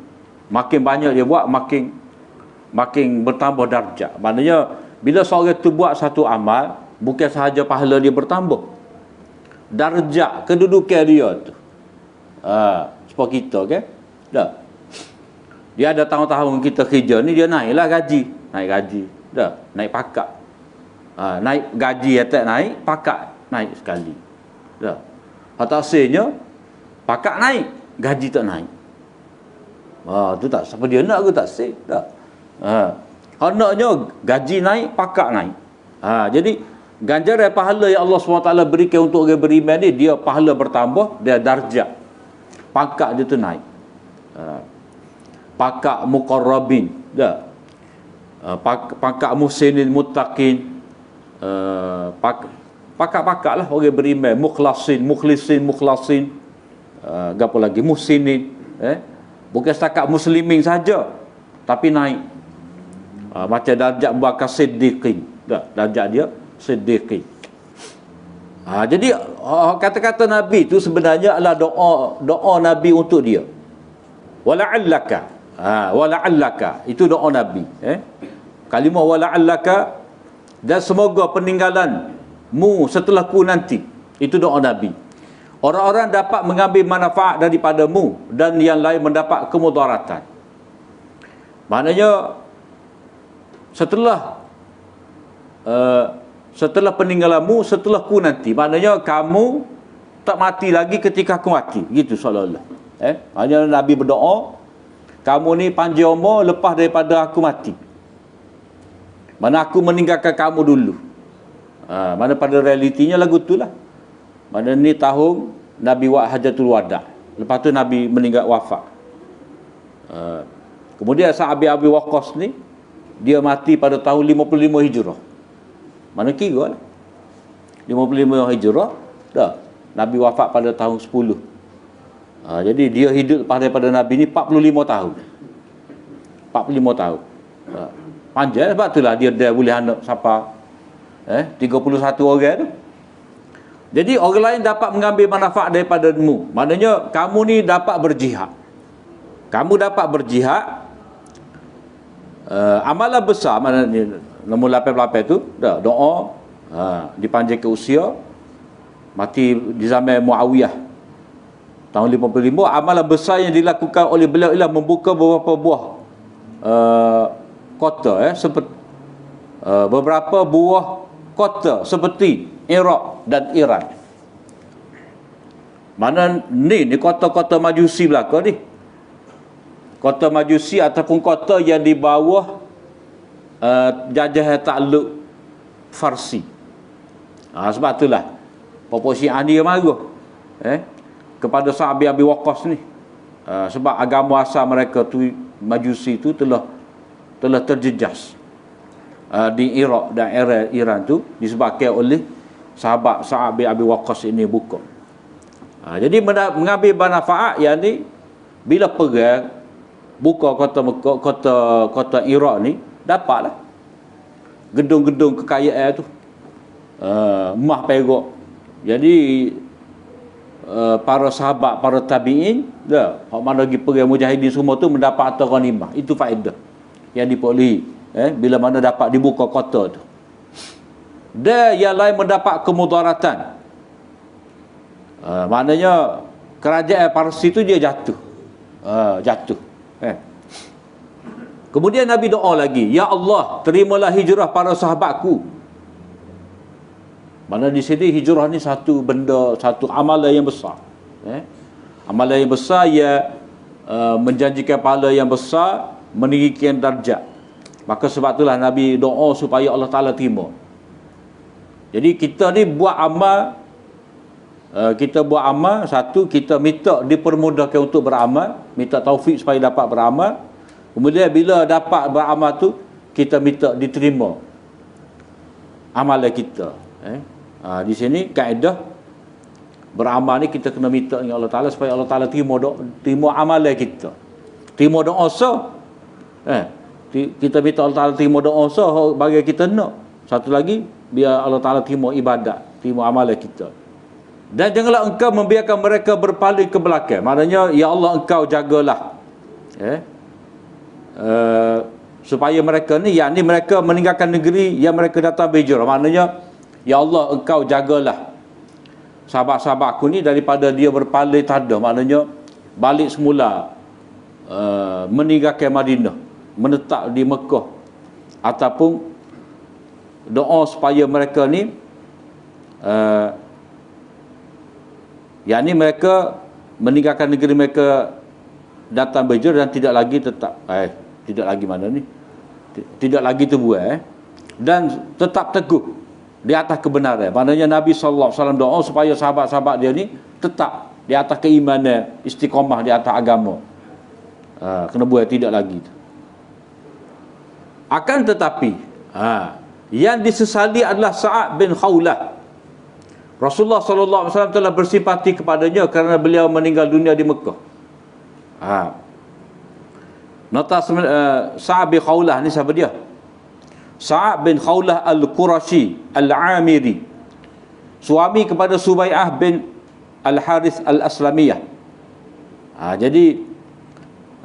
makin banyak dia buat, makin bertambah darjat. Maknanya bila seorang tu buat satu amal, bukan sahaja pahala dia bertambah, darjat kedudukan dia tu seperti kita kan, dah. Dia ada tahun-tahun kita kerja ni, dia naiklah gaji, dah, naik pakak. Naik gaji atas naik, pakak naik sekali, dah. Hasilnya pakak naik, gaji tak naik. Tu tak siapa dia nak ke tak sih, dah. Hendaknya gaji naik, pakak naik. Jadi ganjaran pahala yang Allah SWT berikan untuk orang beriman ni, dia pahala bertambah, dia darjat, pangkat dia tu naik. Pakak muqarrabin, dah. Pakak muhsinin muttaqin, pakak lah orang beriman, mukhlasin, apa lagi, muhsinin, bukan setakat muslimin saja, tapi naik. Macam darjat bakal siddiqin, dah, darjat dia siddiqin. Jadi kata-kata Nabi tu sebenarnya adalah doa Nabi untuk dia. Wala'allaka, wala'allaka, itu doa Nabi, kalimah wala'allaka, dan semoga peninggalanmu setelahku nanti, itu doa Nabi. Orang-orang dapat mengambil manfaat daripadamu dan yang lain mendapat kemudaratan. Maknanya setelah peninggalanmu, setelahku nanti, maknanya kamu tak mati lagi ketika aku mati, gitu seolah-olah. Hanya Nabi berdoa, kamu ni panjang umur lepas daripada aku mati, mana aku meninggalkan kamu dulu. Mana pada realitinya lagu tu lah. Mana ni tahun Nabi buat hajatul wada', lepas tu Nabi meninggal wafat. Kemudian sahabat Abi Waqqas ni, dia mati pada tahun 55 Hijrah. Mana kira lah 55 Hijrah, dah, Nabi wafat pada tahun 10. Jadi dia hidup daripada Nabi ni 45 tahun. 45 tahun. Panjang, sebab itulah dia boleh anak siapa 31 orang tu. Jadi orang lain dapat mengambil manfaat daripadamu. Maknanya kamu ni dapat berjihad. Kamu dapat berjihad. Amalan besar, maknanya nombor 88 tu, dah, doa, dipanjang ke usia, mati di zaman Muawiyah tahun 55. Amalan besar yang dilakukan oleh beliau ialah membuka beberapa buah kota, seperti beberapa buah kota seperti Iraq dan Iran. Mana ni kota-kota Majusi belaka ni. Kota Majusi ataupun kota yang di bawah jajah takluk Farsi. Sebab itulah Pokok Syiah ni marah kepada sahabat Abi Waqqas ni. Sebab agama asal mereka tu, Majusi tu telah terjejas di Iraq dan Iran tu, disebabkan oleh sahabat Abi Waqqas ini buka. Jadi mengambil manfaat yang ni, bila perang buka kota Iraq ni, dapatlah gedung-gedung kekayaan tu, emas perak. Jadi para sahabat, para tabi'in, dah, hak mana lagi perang mujahidin semua tu mendapat harta ghanimah. Itu faedah yang diperolehi bila mana dapat dibuka kota tu. Dan yang lain mendapat kemudaratan. Maknanya kerajaan Parsi tu dia jatuh. Kemudian Nabi doa lagi, ya Allah, terimalah hijrah para sahabatku. Mana di sini hijrah ni satu benda, satu amalan yang besar. Amalan yang besar yang menjanjikan pahala yang besar, meninggikan darjat. Maka sebab itulah Nabi doa supaya Allah Ta'ala terima. Jadi kita ni buat amal, satu, kita minta dipermudahkan untuk beramal, minta taufik supaya dapat beramal. Kemudian bila dapat beramal tu, kita minta diterima amalan kita. Di sini kaedah Beramal ni kita kena minta dengan Allah Ta'ala supaya Allah Ta'ala terima amalan kita. Terima doa sah. Kita minta Allah Ta'ala terima doa sah bagi kita nak. Satu lagi, biar Allah Ta'ala terima ibadat, terima amalan kita. Dan janganlah engkau membiarkan mereka berpaling ke belakang. Maknanya, ya Allah engkau jagalah. Supaya mereka ni, yakni mereka meninggalkan negeri yang mereka datang berhijrah. Maknanya, ya Allah engkau jagalah sahabat-sahabat aku ni daripada dia berpaling tada. Maknanya balik semula, meninggalkan Madinah, menetap di Mekah, ataupun doa supaya mereka ni yakni mereka meninggalkan negeri mereka datang berhijrah dan tidak lagi tetap tidak lagi mana ni tidak lagi terbuai dan tetap teguh di atas kebenaran. Maknanya Nabi SAW doa supaya sahabat-sahabat dia ni tetap di atas keimanan, istiqamah di atas agama. Kena buat tidak lagi. Akan tetapi yang disesali adalah Sa'ad bin Khawlah. Rasulullah SAW telah bersipati kepadanya kerana beliau meninggal dunia di Mekah. Nota Sa'ad bin Khawlah ni siapa dia? Sa'ad bin Khawlah al-Qurashi al-Amiri, suami kepada Subai'ah bin Al-Harith al-Aslamiyah. Jadi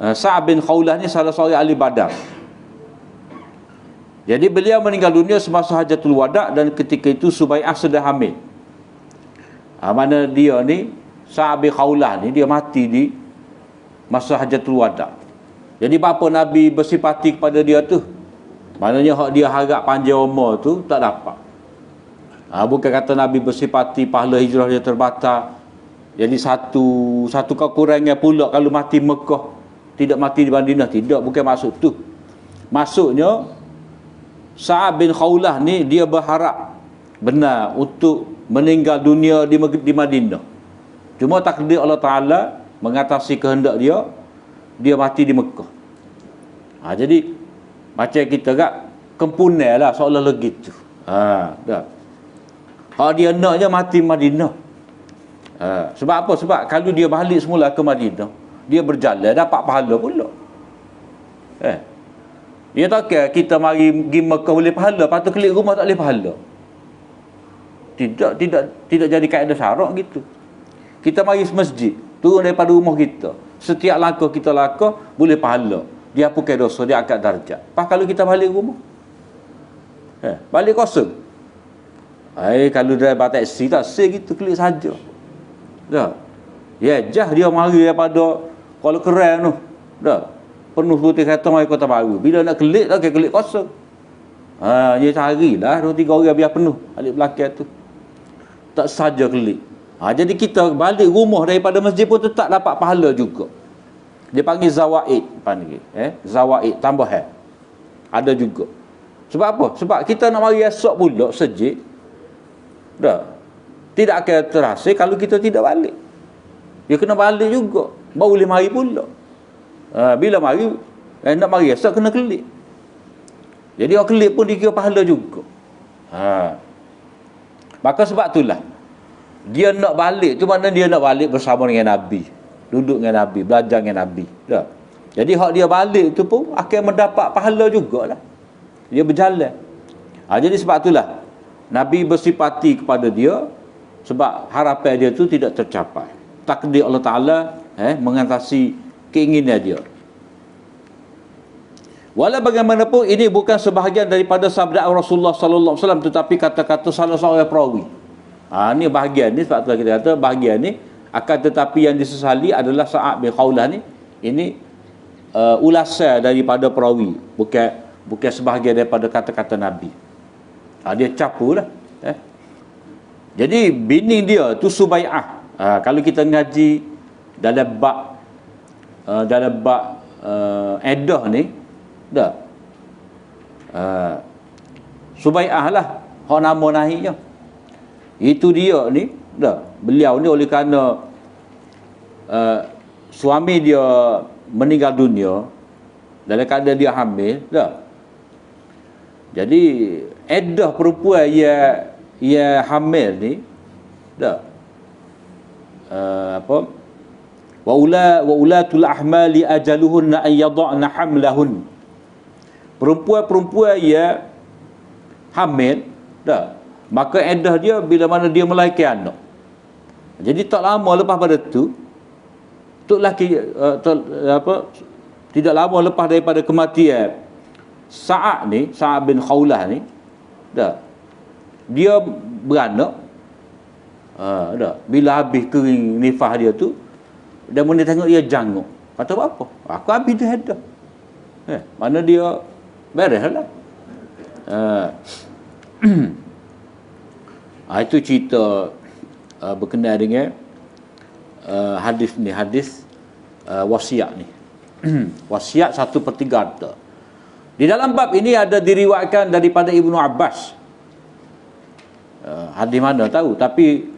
Sa'ad bin Khawlah ni salah seorang ahli Badar. Jadi beliau meninggal dunia semasa Hajatul Wada' dan ketika itu Subai'ah sedang hamil. Mana dia ni, Sa'ad bin Khawlah ni, dia mati di masa Hajatul Wada'. Jadi bapa Nabi bersipati kepada dia tu, maknanya hak dia harap panjang umur tu tak dapat. Bukan kata Nabi bersipati pahala hijrah dia terbatas. Jadi satu kekurangan pula kalau mati Mekah, tidak mati di Madinah. Tidak, bukan maksud tu. Maksudnya Sa'ad bin Khawlah ni dia berharap benar untuk meninggal dunia di Madinah. Cuma takdir Allah Ta'ala mengatasi kehendak dia mati di Mekah. Jadi macam kita kat kempunan lah seolah-olah gitu. Dah. Kalau dia naknya mati Madinah. Sebab apa? Sebab kalau dia balik semula ke Madinah, dia berjalan dapat pahala pula. Dia tak kira kita mari pergi Mekah boleh pahala, lepas tu kelik rumah tak boleh pahala. Tidak jadi kaedah syarak gitu. Kita mari masjid, turun daripada rumah kita, setiap langkah kita langkah boleh pahala. Dia hapuskan dosa, dia angkat darjat. Pas kalau kita balik rumah, balik kosong. Kalau driver taksi tak say gitu, klik saja. Dah. Jah dia mari daripada Kuala Keren tu. Dah. Penuh putih kata mari Kota Baru. Bila nak klik tak klik kosong. Dia carilah 2-3 orang biar penuh balik belakang tu. Tak saja klik. Jadi kita balik rumah daripada masjid pun tetap dapat pahala juga. Dia panggil zawaid, zawaid tambahan. Ada juga. Sebab apa? Sebab kita nak mari esok pula sejik. Dah. Tidak akan terasa kalau kita tidak balik. Dia kena balik juga. Baru boleh mari pula. Bila mari nak mari esok kena kelik. Jadi orang kelik pun dikira pahala juga. Maka sebab itulah dia nak balik tu, mana dia nak balik bersama dengan Nabi, duduk dengan Nabi, belajar dengan Nabi. Dah. Jadi hak dia balik tu pun akan mendapat pahala jugalah. Dia berjalan. Jadi sebab itulah Nabi bersipati kepada dia, sebab harapan dia tu tidak tercapai. Takdir Allah Ta'ala mengatasi keinginan dia. Walau bagaimanapun ini bukan sebahagian daripada sabda Rasulullah sallallahu alaihi wasallam, tetapi kata-kata salah seorang perawi. Ni bahagian ni, sebab tu kita kata bahagian ni, akan tetapi yang disesali adalah Sa'ad bin Khawlah ni. Ini ulasan daripada perawi, bukan sebahagian daripada kata-kata Nabi. Dia capulah. Jadi bini dia tu Subai'ah. Kalau kita ngaji dalam bab edah ni, dah. Subai'ah lah hak nama nahinya. Itu dia ni, dah. Beliau ni oleh kerana suami dia meninggal dunia dalam keadaan dia hamil, dah. Jadi edah perempuan yang hamil ni, dah, apa, wa ulatul ahmali ajaluhunna an yad'na hamlahun. Perempuan-perempuan yang hamil dah, maka iddah dia bila mana dia melahirkan anak. Jadi tak lama lepas pada tu lelaki tidak lama lepas daripada kematian Sa'ad bin Khawlah ni dah, dia beranak. Dah, bila habis kering nifah dia tu, dan dia tengok dia janguk, kata apa? Aku habis dah dah. Mana dia beres lah. Itu cerita berkenaan dengan hadis ni, hadis wasiat ni. Wasiat 1/3 harta. Di dalam bab ini ada diriwayatkan daripada Ibnu Abbas. Hadis mana tahu, tapi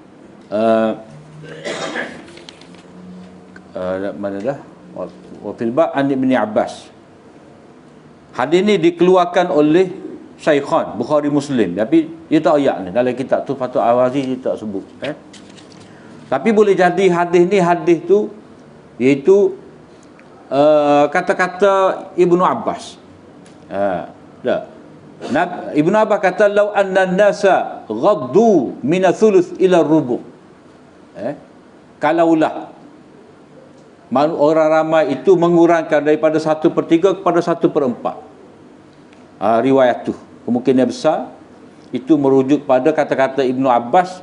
mana dah? Wa fil bab an Ibnu Abbas. Hadis ni dikeluarkan oleh Syaikhan Bukhari Muslim, tapi dia tak ayat ni dalam kitab tu Fathul Awazi dia tak sebut. Tapi boleh jadi hadis tu iaitu kata-kata Ibnu Abbas. Ibnu Abbas kata law anna an-nasa ghaddu min thuluth ila rubu'. Kalaulah orang ramai itu mengurangkan daripada 1/3 kepada 1/4. Riwayat tu kemungkinan besar itu merujuk pada kata-kata Ibnu Abbas,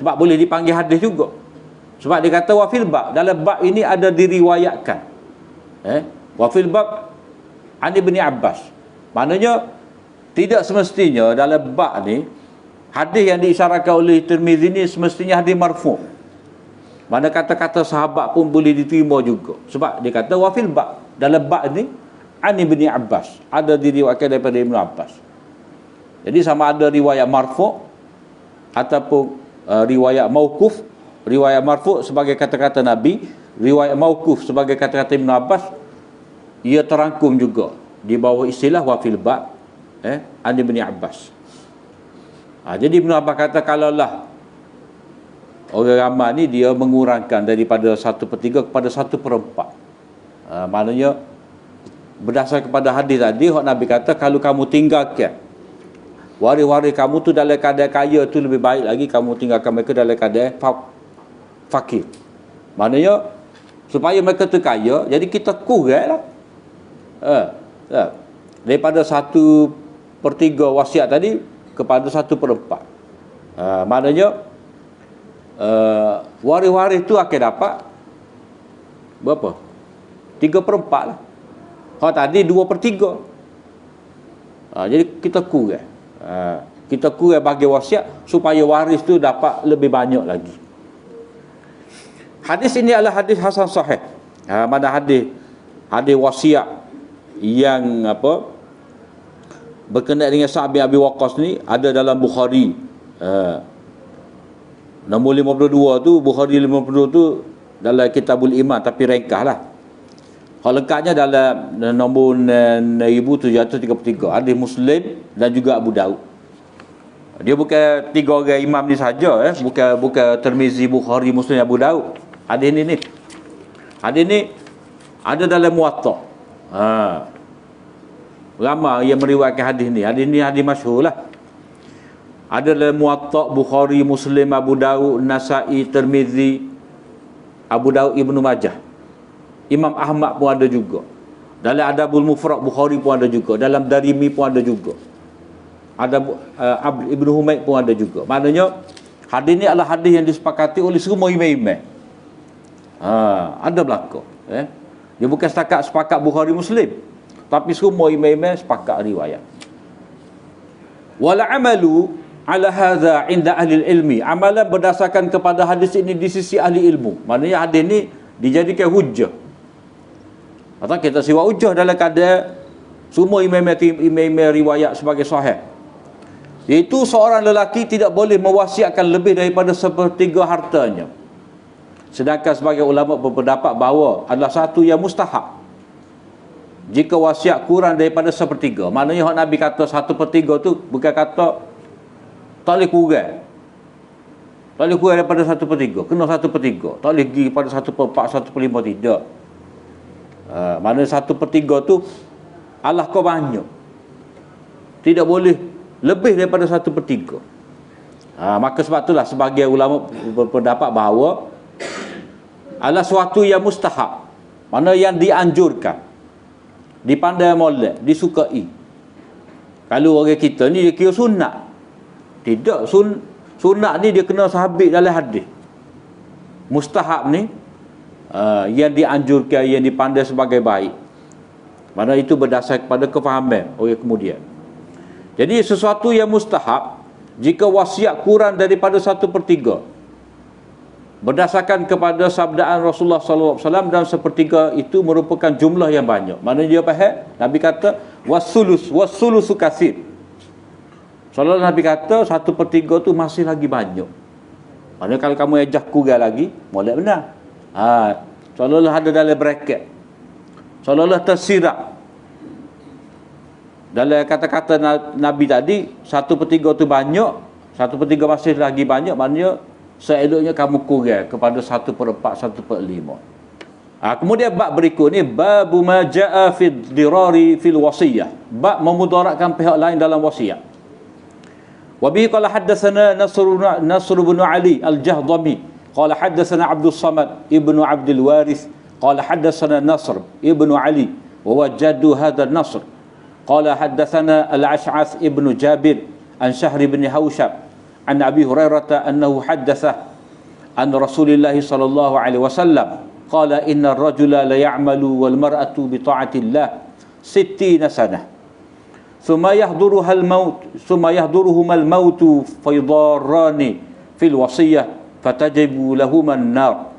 sebab boleh dipanggil hadis juga. Sebab dia kata wa fil bab, dalam bab ini ada diriwayatkan. Wa fil bab an Ibnu Abbas. Maknanya tidak semestinya dalam bab ni hadis yang diisyaratkan oleh Tirmizi ni semestinya hadis marfu'. Mana kata-kata sahabat pun boleh diterima juga. Sebab dia kata wa fil bab, dalam bab ni an Ibnu Abbas, ada diriwayatkan daripada Ibnu Abbas. Jadi sama ada riwayat marfu' ataupun riwayat mauquf. Riwayat marfu' sebagai kata-kata Nabi, riwayat mauquf sebagai kata-kata Ibnu Abbas, ia terangkum juga di bawah istilah wa fil bab an Ibnu Abbas. Jadi Ibnu Abbas kata kalaulah orang ramai ni dia mengurangkan daripada 1/3 kepada 1/4. Maknanya berdasar kepada hadis tadi, Nabi kata kalau kamu tinggalkan waris-waris kamu tu dalam keadaan kaya tu lebih baik lagi kamu tinggalkan mereka dalam keadaan fakir. Maknanya supaya mereka tu kaya, jadi kita kurang lah. Daripada 1/3 wasiat tadi kepada 1/4. Maknanya waris-waris tu akan dapat berapa? 3/4 lah. Tadi 2/3. Jadi kita kurang. Kita kurang bagi wasiat supaya waris tu dapat lebih banyak lagi. Hadis ini adalah hadis hasan sahih. Mana hadis wasiat yang berkenaan dengan Sa'ad bin Abi Waqqas ni ada dalam Bukhari. Nombor 52 tu, Bukhari 52 tu dalam Kitabul Iman, tapi ringkas lah. Hal lengkapnya dalam nombor 1733. Hadis Muslim dan juga Abu Daud. Dia bukan 3 orang imam ni saja, bukan Tirmizi, Bukhari, Muslim, Abu Daud. Hadis ni ada dalam Muwatta. Ramai yang meriwayatkan hadis ni. Hadis ni hadis masyhur lah. Ada dalam Muwatta, Bukhari, Muslim, Abu Daud, Nasa'i, Tirmizi, Abu Daud, Ibnu Majah. Imam Ahmad pun ada juga. Dalam Adabul Mufrad Bukhari pun ada juga. Dalam Darimi pun ada juga. Ada Ibnu Humaid pun ada juga. Maknanya hadis ni adalah hadis yang disepakati oleh semua imam-imam. Ada berlaku. Dia bukan sepakat Bukhari Muslim, tapi semua imam-imam sepakat riwayat. Wala amalu ala hadza inda ahli ilmi. Amalan berdasarkan kepada hadis ini di sisi ahli ilmu. Maknanya hadis ni dijadikan hujjah. Atau kita siwa hujjah dalam keadaan semua imam riwayat sebagai sahih. Iaitu seorang lelaki tidak boleh mewasiatkan lebih daripada 1/3 hartanya. Sedangkan sebagai ulama berpendapat bahawa adalah satu yang mustahab jika wasiat kurang daripada 1/3. Maknanya Nabi kata 1/3 tu bukan kata tak boleh kurang. Tak boleh kurang daripada 1/3. Kena 1/3. Tak boleh pergi pada 1/4, 1/5, tidak. Mana 1/3 tu Allah kau banyak. Tidak boleh lebih daripada 1/3. Maka sebab itulah sebagian ulama berpendapat bahawa adalah suatu yang mustahab, mana yang dianjurkan, dipandai molek, disukai. Kalau orang kita ni dia kira sunat. Tidak, sunat ni dia kena sahabat dalam hadis. Mustahab ni yang dianjurkan, yang dipandai sebagai baik. Mana itu berdasar kepada kefahaman orang kemudian. Jadi sesuatu yang mustahab, jika wasiat kurang daripada 1/3, berdasarkan kepada sabdaan Rasulullah SAW, dan 1/3 itu merupakan jumlah yang banyak. Mana dia faham? Nabi kata wassulusu kasir. Soalnya Nabi kata 1/3 tu masih lagi banyak. Maksudnya kalau kamu ejah kurang lagi, boleh benar. Seolah-olah ada dalam bracket, seolah-olah tersirap dalam kata-kata Nabi tadi. 1/3 tu banyak, 1/3 masih lagi banyak, maknanya seeloknya kamu kurang kepada 1/4, 1/5. Kemudian bab berikut ni, babu ma jaa fi dirari fil wasiyah, bab memudaratkan pihak lain dalam wasiat. Wa bihi qala haddatsana Nasr bin Ali al-Jahdami qala haddatsana Abdul Samad ibnu Abdul Waris qala haddatsana Nasr ibnu Ali wa wajadu hadha Nasr qala haddatsana al-Ash'ath ibnu Jabir an Shahr bin Haushab an Abi Hurairah annahu haddatha an Rasulillah sallallahu alaihi wasallam qala inna ar-rajula la ya'malu wal mar'atu bi ta'atillah 60 sanah thumma yahduruhuma al-maut faydarrani fil wasiyah fatajibu lahuma an-nar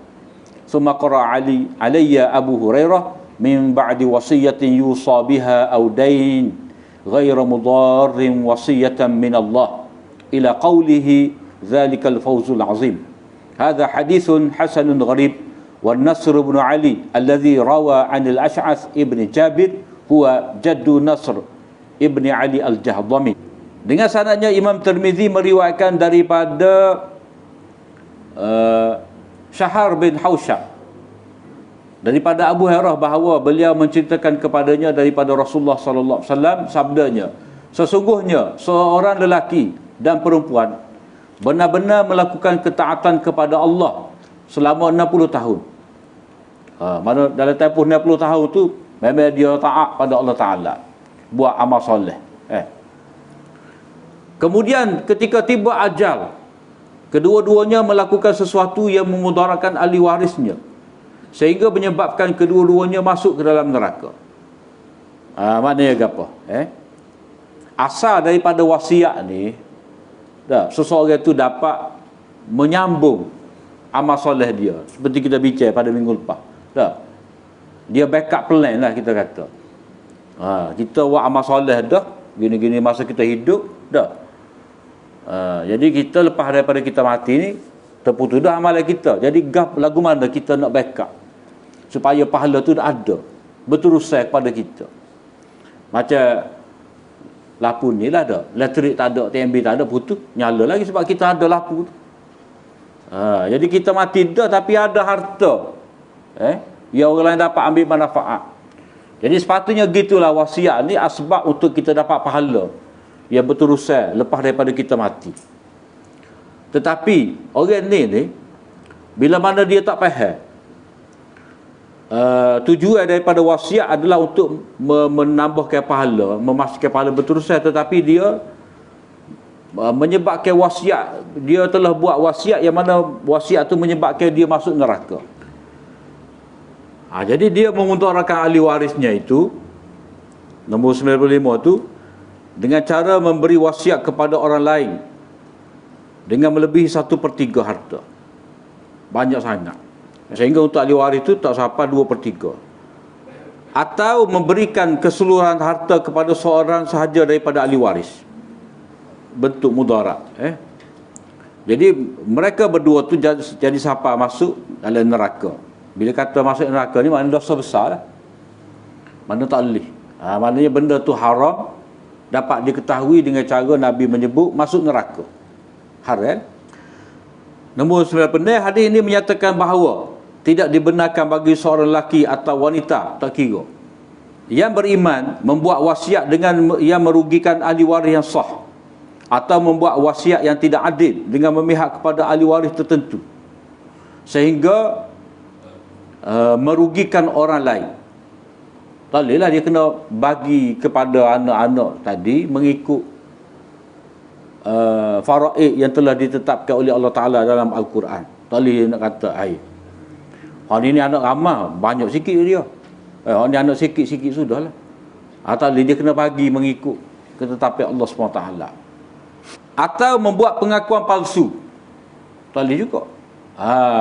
thumma qara alayya Abu Hurairah min ba'di wasiyatin yusa biha aw dayn ghayra mudarrin wasiyatan min Allah ila qawlihi dzalikal fawzul azim. Hadha hadithun hasanun gharib. Wa Nasr ibn Ali alladhi rawa 'an al-Ash'ath ibn Jabir huwa jaddu Nasr ibn Ali al-Jahdami. Dengan sanadnya Imam Tirmizi meriwayatkan daripada Shahr bin Haushab daripada Abu Hurairah bahawa beliau menceritakan kepadanya daripada Rasulullah sallallahu alaihi wasallam, sabdanya, sesungguhnya seorang lelaki dan perempuan benar-benar melakukan ketaatan kepada Allah selama 60 tahun. Mana dalam tempoh 60 tahun tu memang dia taat pada Allah Ta'ala, buat amal soleh. Kemudian ketika tiba ajal, kedua-duanya melakukan sesuatu yang memudaratkan ahli warisnya, sehingga menyebabkan kedua-duanya masuk ke dalam neraka. Maknanya apa? Asal daripada wasiat ni, seseorang itu dapat menyambung amal soleh dia, seperti kita bincang pada minggu lepas. Dia backup plan lah, kita kata. Kita buat amal soleh dah, gini-gini masa kita hidup dah. Jadi kita lepas daripada kita mati ni, terputus dah amalan kita. Jadi lagu mana kita nak backup supaya pahala tu ada, berterusan kepada kita. Macam lampu ni lah dah, elektrik tak ada, TMB tak ada, putus, nyala lagi sebab kita ada lampu tu. Jadi kita mati dah tapi ada harta, yang orang lain dapat ambil manfaat. Jadi sepatutnya gitulah wasiat ni, asbab untuk kita dapat pahala yang berterusan lepas daripada kita mati. Tetapi orang ni bila mana dia tak faham, tujuan daripada wasiat adalah untuk menambahkan pahala, memastikan pahala berterusan, tetapi dia menyebabkan wasiat, dia telah buat wasiat yang mana wasiat tu menyebabkan dia masuk neraka. Jadi dia memudaratkan ahli warisnya itu, nombor 95 tu, dengan cara memberi wasiat kepada orang lain dengan melebihi 1/3 harta. Banyak sangat, sehingga untuk ahli waris itu tak sampai 2/3. Atau memberikan keseluruhan harta kepada seorang sahaja daripada ahli waris, bentuk mudarat. Jadi mereka berdua tu jadi siapa masuk dalam neraka. Bila kata masuk neraka ni maknanya dosa besar lah, mana tak boleh. Maknanya benda tu haram, dapat diketahui dengan cara Nabi menyebut masuk neraka, haram. Nombor 9, hadis ini menyatakan bahawa tidak dibenarkan bagi seorang lelaki atau wanita, tak kira, yang beriman membuat wasiat dengan yang merugikan ahli waris yang sah, atau membuat wasiat yang tidak adil dengan memihak kepada ahli waris tertentu sehingga merugikan orang lain. Tak bolehlah dia kena bagi kepada anak-anak tadi mengikut faraid yang telah ditetapkan oleh Allah Ta'ala dalam Al-Quran. Tak boleh nak kata air orang ni anak ramah, banyak sikit dia. Orang ni anak sikit-sikit sudahlah. Tak boleh dia kena bagi mengikut ketetapan Allah SWT. Atau membuat pengakuan palsu. Tak boleh juga.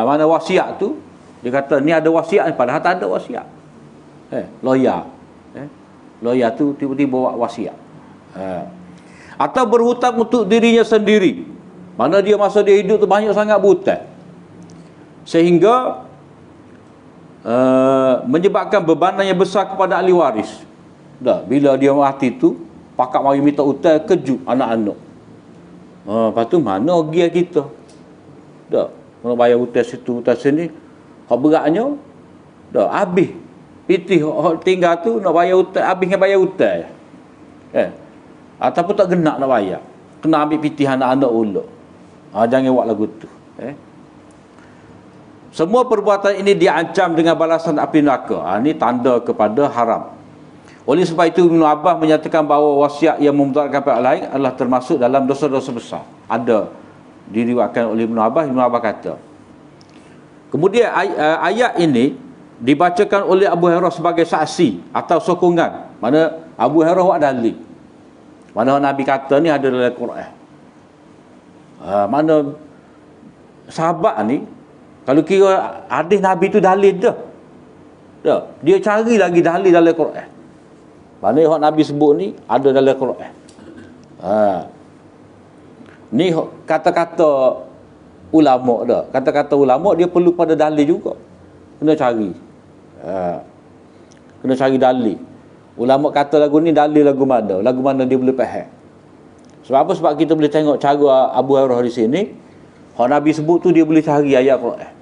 Mana wasiat tu dia kata ni ada wasiat, padahal tak ada wasiat. Lawyer lawyer tu tiba-tiba buat wasiat. Atau berhutang untuk dirinya sendiri, mana dia masa dia hidup tu banyak sangat berhutang sehingga menyebabkan bebanan yang besar kepada ahli waris. Bila dia mati tu pakak mari minta hutang, kejut anak-anak. Lepas tu mana gia kita? Kena bayar hutang situ, hutang sini. Hak beratnya habis pitih tinggal tu nak bayar hutang, habis dengan bayar hutang. Ataupun tak kena nak bayar, kena ambil pitih anak-anak uluk. Jangan buat lagu tu. Semua perbuatan ini diancam dengan balasan api neraka. Ini tanda kepada haram. Oleh sebab itu Ibn Abbas menyatakan bahawa wasiat yang memudaratkan pihak lain adalah termasuk dalam dosa-dosa besar. Ada diriwayatkan oleh Ibn Abbas. Ibn Abbas kata. Kemudian ayat ini dibacakan oleh Abu Hurairah sebagai saksi atau sokongan. Mana Abu Hurairah buat dalil. Mana Nabi kata ni ada dalam Quran. Mana sahabat ni kalau kira hadis Nabi tu dalil dah. Dia cari lagi dalil dalam Quran. Mana yang Nabi sebut ni ada dalam Quran. Ni kata-kata ulama dah. Kata-kata ulama dia perlu pada dalil juga. Kena cari. Kena cari dalil. Ulama kata lagu ni dalil lagu mana dia boleh faham. Sebab apa? Sebab kita boleh tengok cara Abu Hurairah di sini. Hak Nabi sebut tu dia boleh cari ayat Quran.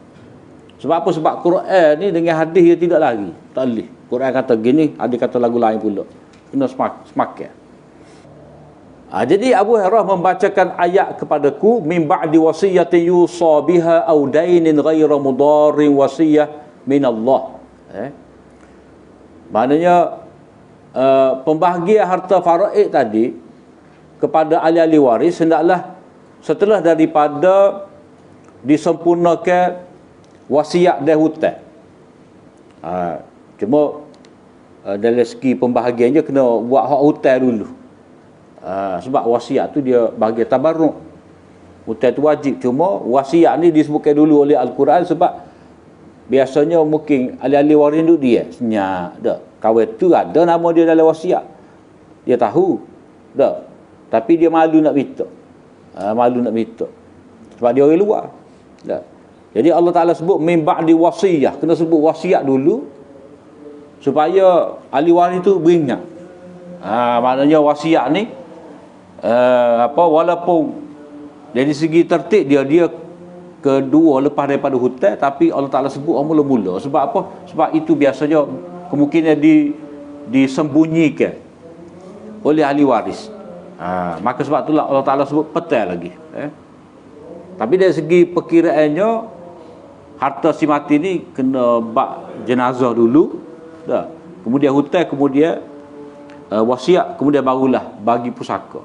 Sebab apa? Sebab Quran ni dengan hadis dia tidak lari. Tak boleh. Quran kata gini, hadis kata lagu lain pula. Kena semakin. Jadi Abu Hurairah membacakan ayat kepadaku min ba'di wasiyatin yusa biha aw dainin ghairu mudarrin wasiyah min Allah. Maknanya pembahagian harta faraid tadi kepada ahli-ahli waris hendaklah setelah daripada disempurnakan wasiat dan hutang. Cuma dari segi pembahagiannya kena buat hak hutang dulu. Sebab wasiat tu dia bahagian tabarruk. Hutang tu wajib, cuma wasiat ni disebutkan dulu oleh Al-Quran sebab biasanya mungkin ahli-ahli waris tu dia senyap dah. Kawan tu ada nama dia dalam wasiat. Dia tahu dah. Tapi dia malu nak minta. Malu nak minta. Sebab dia orang luar. Dah. Jadi Allah Ta'ala sebut min ba'di wasiyah. Kena sebut wasiat dulu supaya ahli waris tu beringat. Maknanya wasiat ni walaupun dari segi tertib dia kedua lepas daripada hutang, tapi Allah Ta'ala sebut mula-mula. Sebab apa? Sebab itu biasanya kemungkinan disembunyikan oleh ahli waris. Maka sebab itulah Allah Ta'ala sebut petai lagi. Tapi dari segi perkiraannya harta si mati ni kena bak jenazah dulu dah. Kemudian hutang, kemudian wasiat, kemudian barulah bagi pusaka.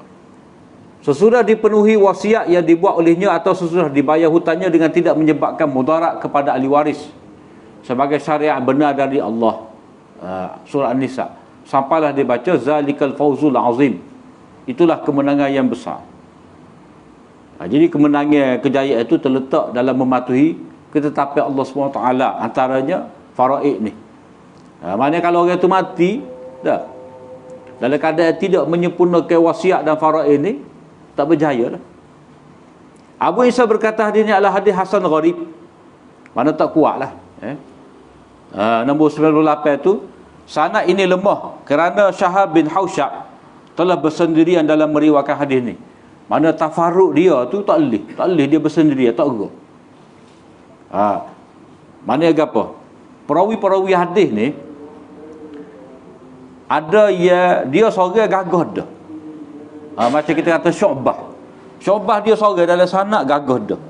Sesudah dipenuhi wasiat yang dibuat olehnya atau sesudah dibayar hutangnya dengan tidak menyebabkan mudarat kepada ahli waris sebagai syariat benar dari Allah. Surah An-Nisa. Sampailah dibaca zalikal fawzul azim. Itulah kemenangan yang besar. Jadi kemenangan, kejayaan itu terletak dalam mematuhi ketetapan Allah SWT, antaranya faraid ni. Maknanya kalau orang itu mati dah dalam keadaan tidak menyempurnakan wasiat dan faraid ni, tak berjaya lah. Abu Isa berkata hadis ni adalah hadis hasan gharib. Mana tak kuat lah. Nombor 98 tu, sanad ini lemah kerana Syahab bin Hausyab telah bersendirian dalam meriwayatkan hadis ni. Mana tafarruk dia tu tak boleh dia bersendirian, tak gerak. Mana apa? Perawi-perawi hadis ni ada dia seorang gagah dah. Macam kita kata Syu'bah dia seorang dalam sanad gagah dah.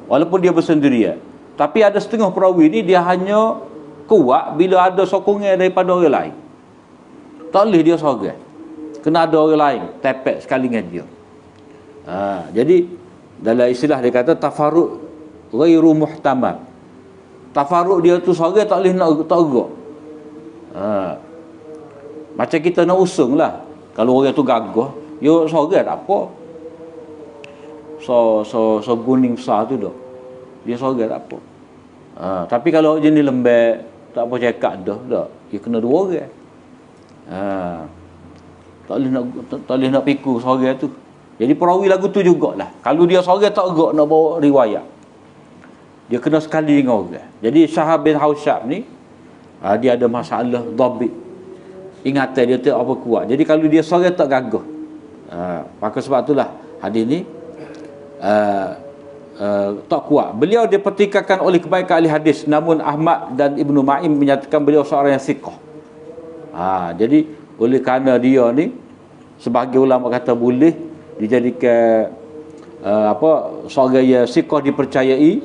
Walaupun dia bersendirian. Tapi ada setengah perawi ni dia hanya kuat bila ada sokongan daripada orang lain. Tak boleh dia seorang. Kena ada orang lain tepek sekali dengan dia. Jadi dalam istilah dia kata tafarruq ghairu muhtamal. Tafarruq dia tu seorang tak boleh nak tergerak. Macam kita nak usung lah. Kalau orang tu gagah, yo seorang tak apa. So guning besar tu dah. Dia seorang tak apa. Tapi kalau jenis lembek, tak apa cakap dah. Dia kena dua orang. Tak boleh nak pikul seorang tu. Jadi perawi lagu tu jugalah. Kalau dia seorang tak gerak nak bawa riwayat, dia kena sekali dengan orang. Jadi Syahab bin Hausyab ni dia ada masalah dhabit. Ingatan dia tu apa kuat. Jadi kalau dia seorang tak gagah. Maka sebab itulah hadis ni tak kuat. Beliau dipertikaikan oleh kebaikan ahli hadis, namun Ahmad dan Ibnu Ma'in menyatakan beliau seorang yang siqah. Jadi oleh kerana dia ni, sebagai ulama kata boleh dijadikan seorang yang siqah dipercayai,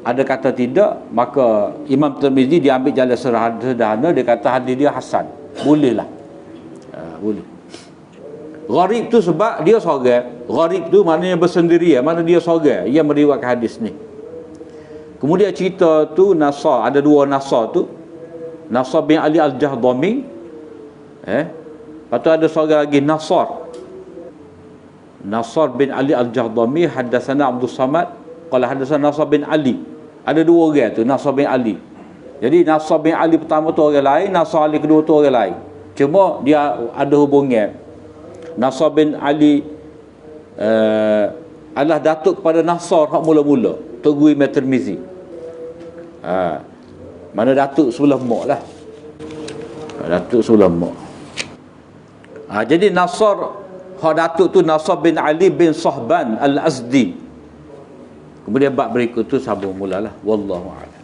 ada kata tidak, maka Imam Tirmizi diambil jalan sederhana, dia kata hadis dia hasan. Bolehlah. Boleh. Gharib tu sebab dia seorang. Gharib tu maknanya bersendirian, mana dia seorang yang meriwayatkan hadis ni. Kemudian cerita tu Nasar, ada dua Nasar tu. Nasar bin Ali Al-Jahdami. Lepas tu ada seorang lagi Nasar bin Ali Al-Jahdami. Haddatsana Abdul Samad qala haddatsana Nasar bin Ali. Ada dua orang tu, Nasar bin Ali. Jadi Nasar bin Ali pertama tu orang lain, Nasar Ali kedua tu orang lain. Cuma dia ada hubungan. Nasar bin Ali adalah datuk kepada Nasar hak mula-mula, Tugui Tirmizi. Mana datuk sebelah mak lah. Datuk sebelah mak. Jadi Nasar hak datuk tu Nasar bin Ali bin Sahban Al-Azdi. Kemudian bab berikut tu sambung mulalah. Wallahu a'lam.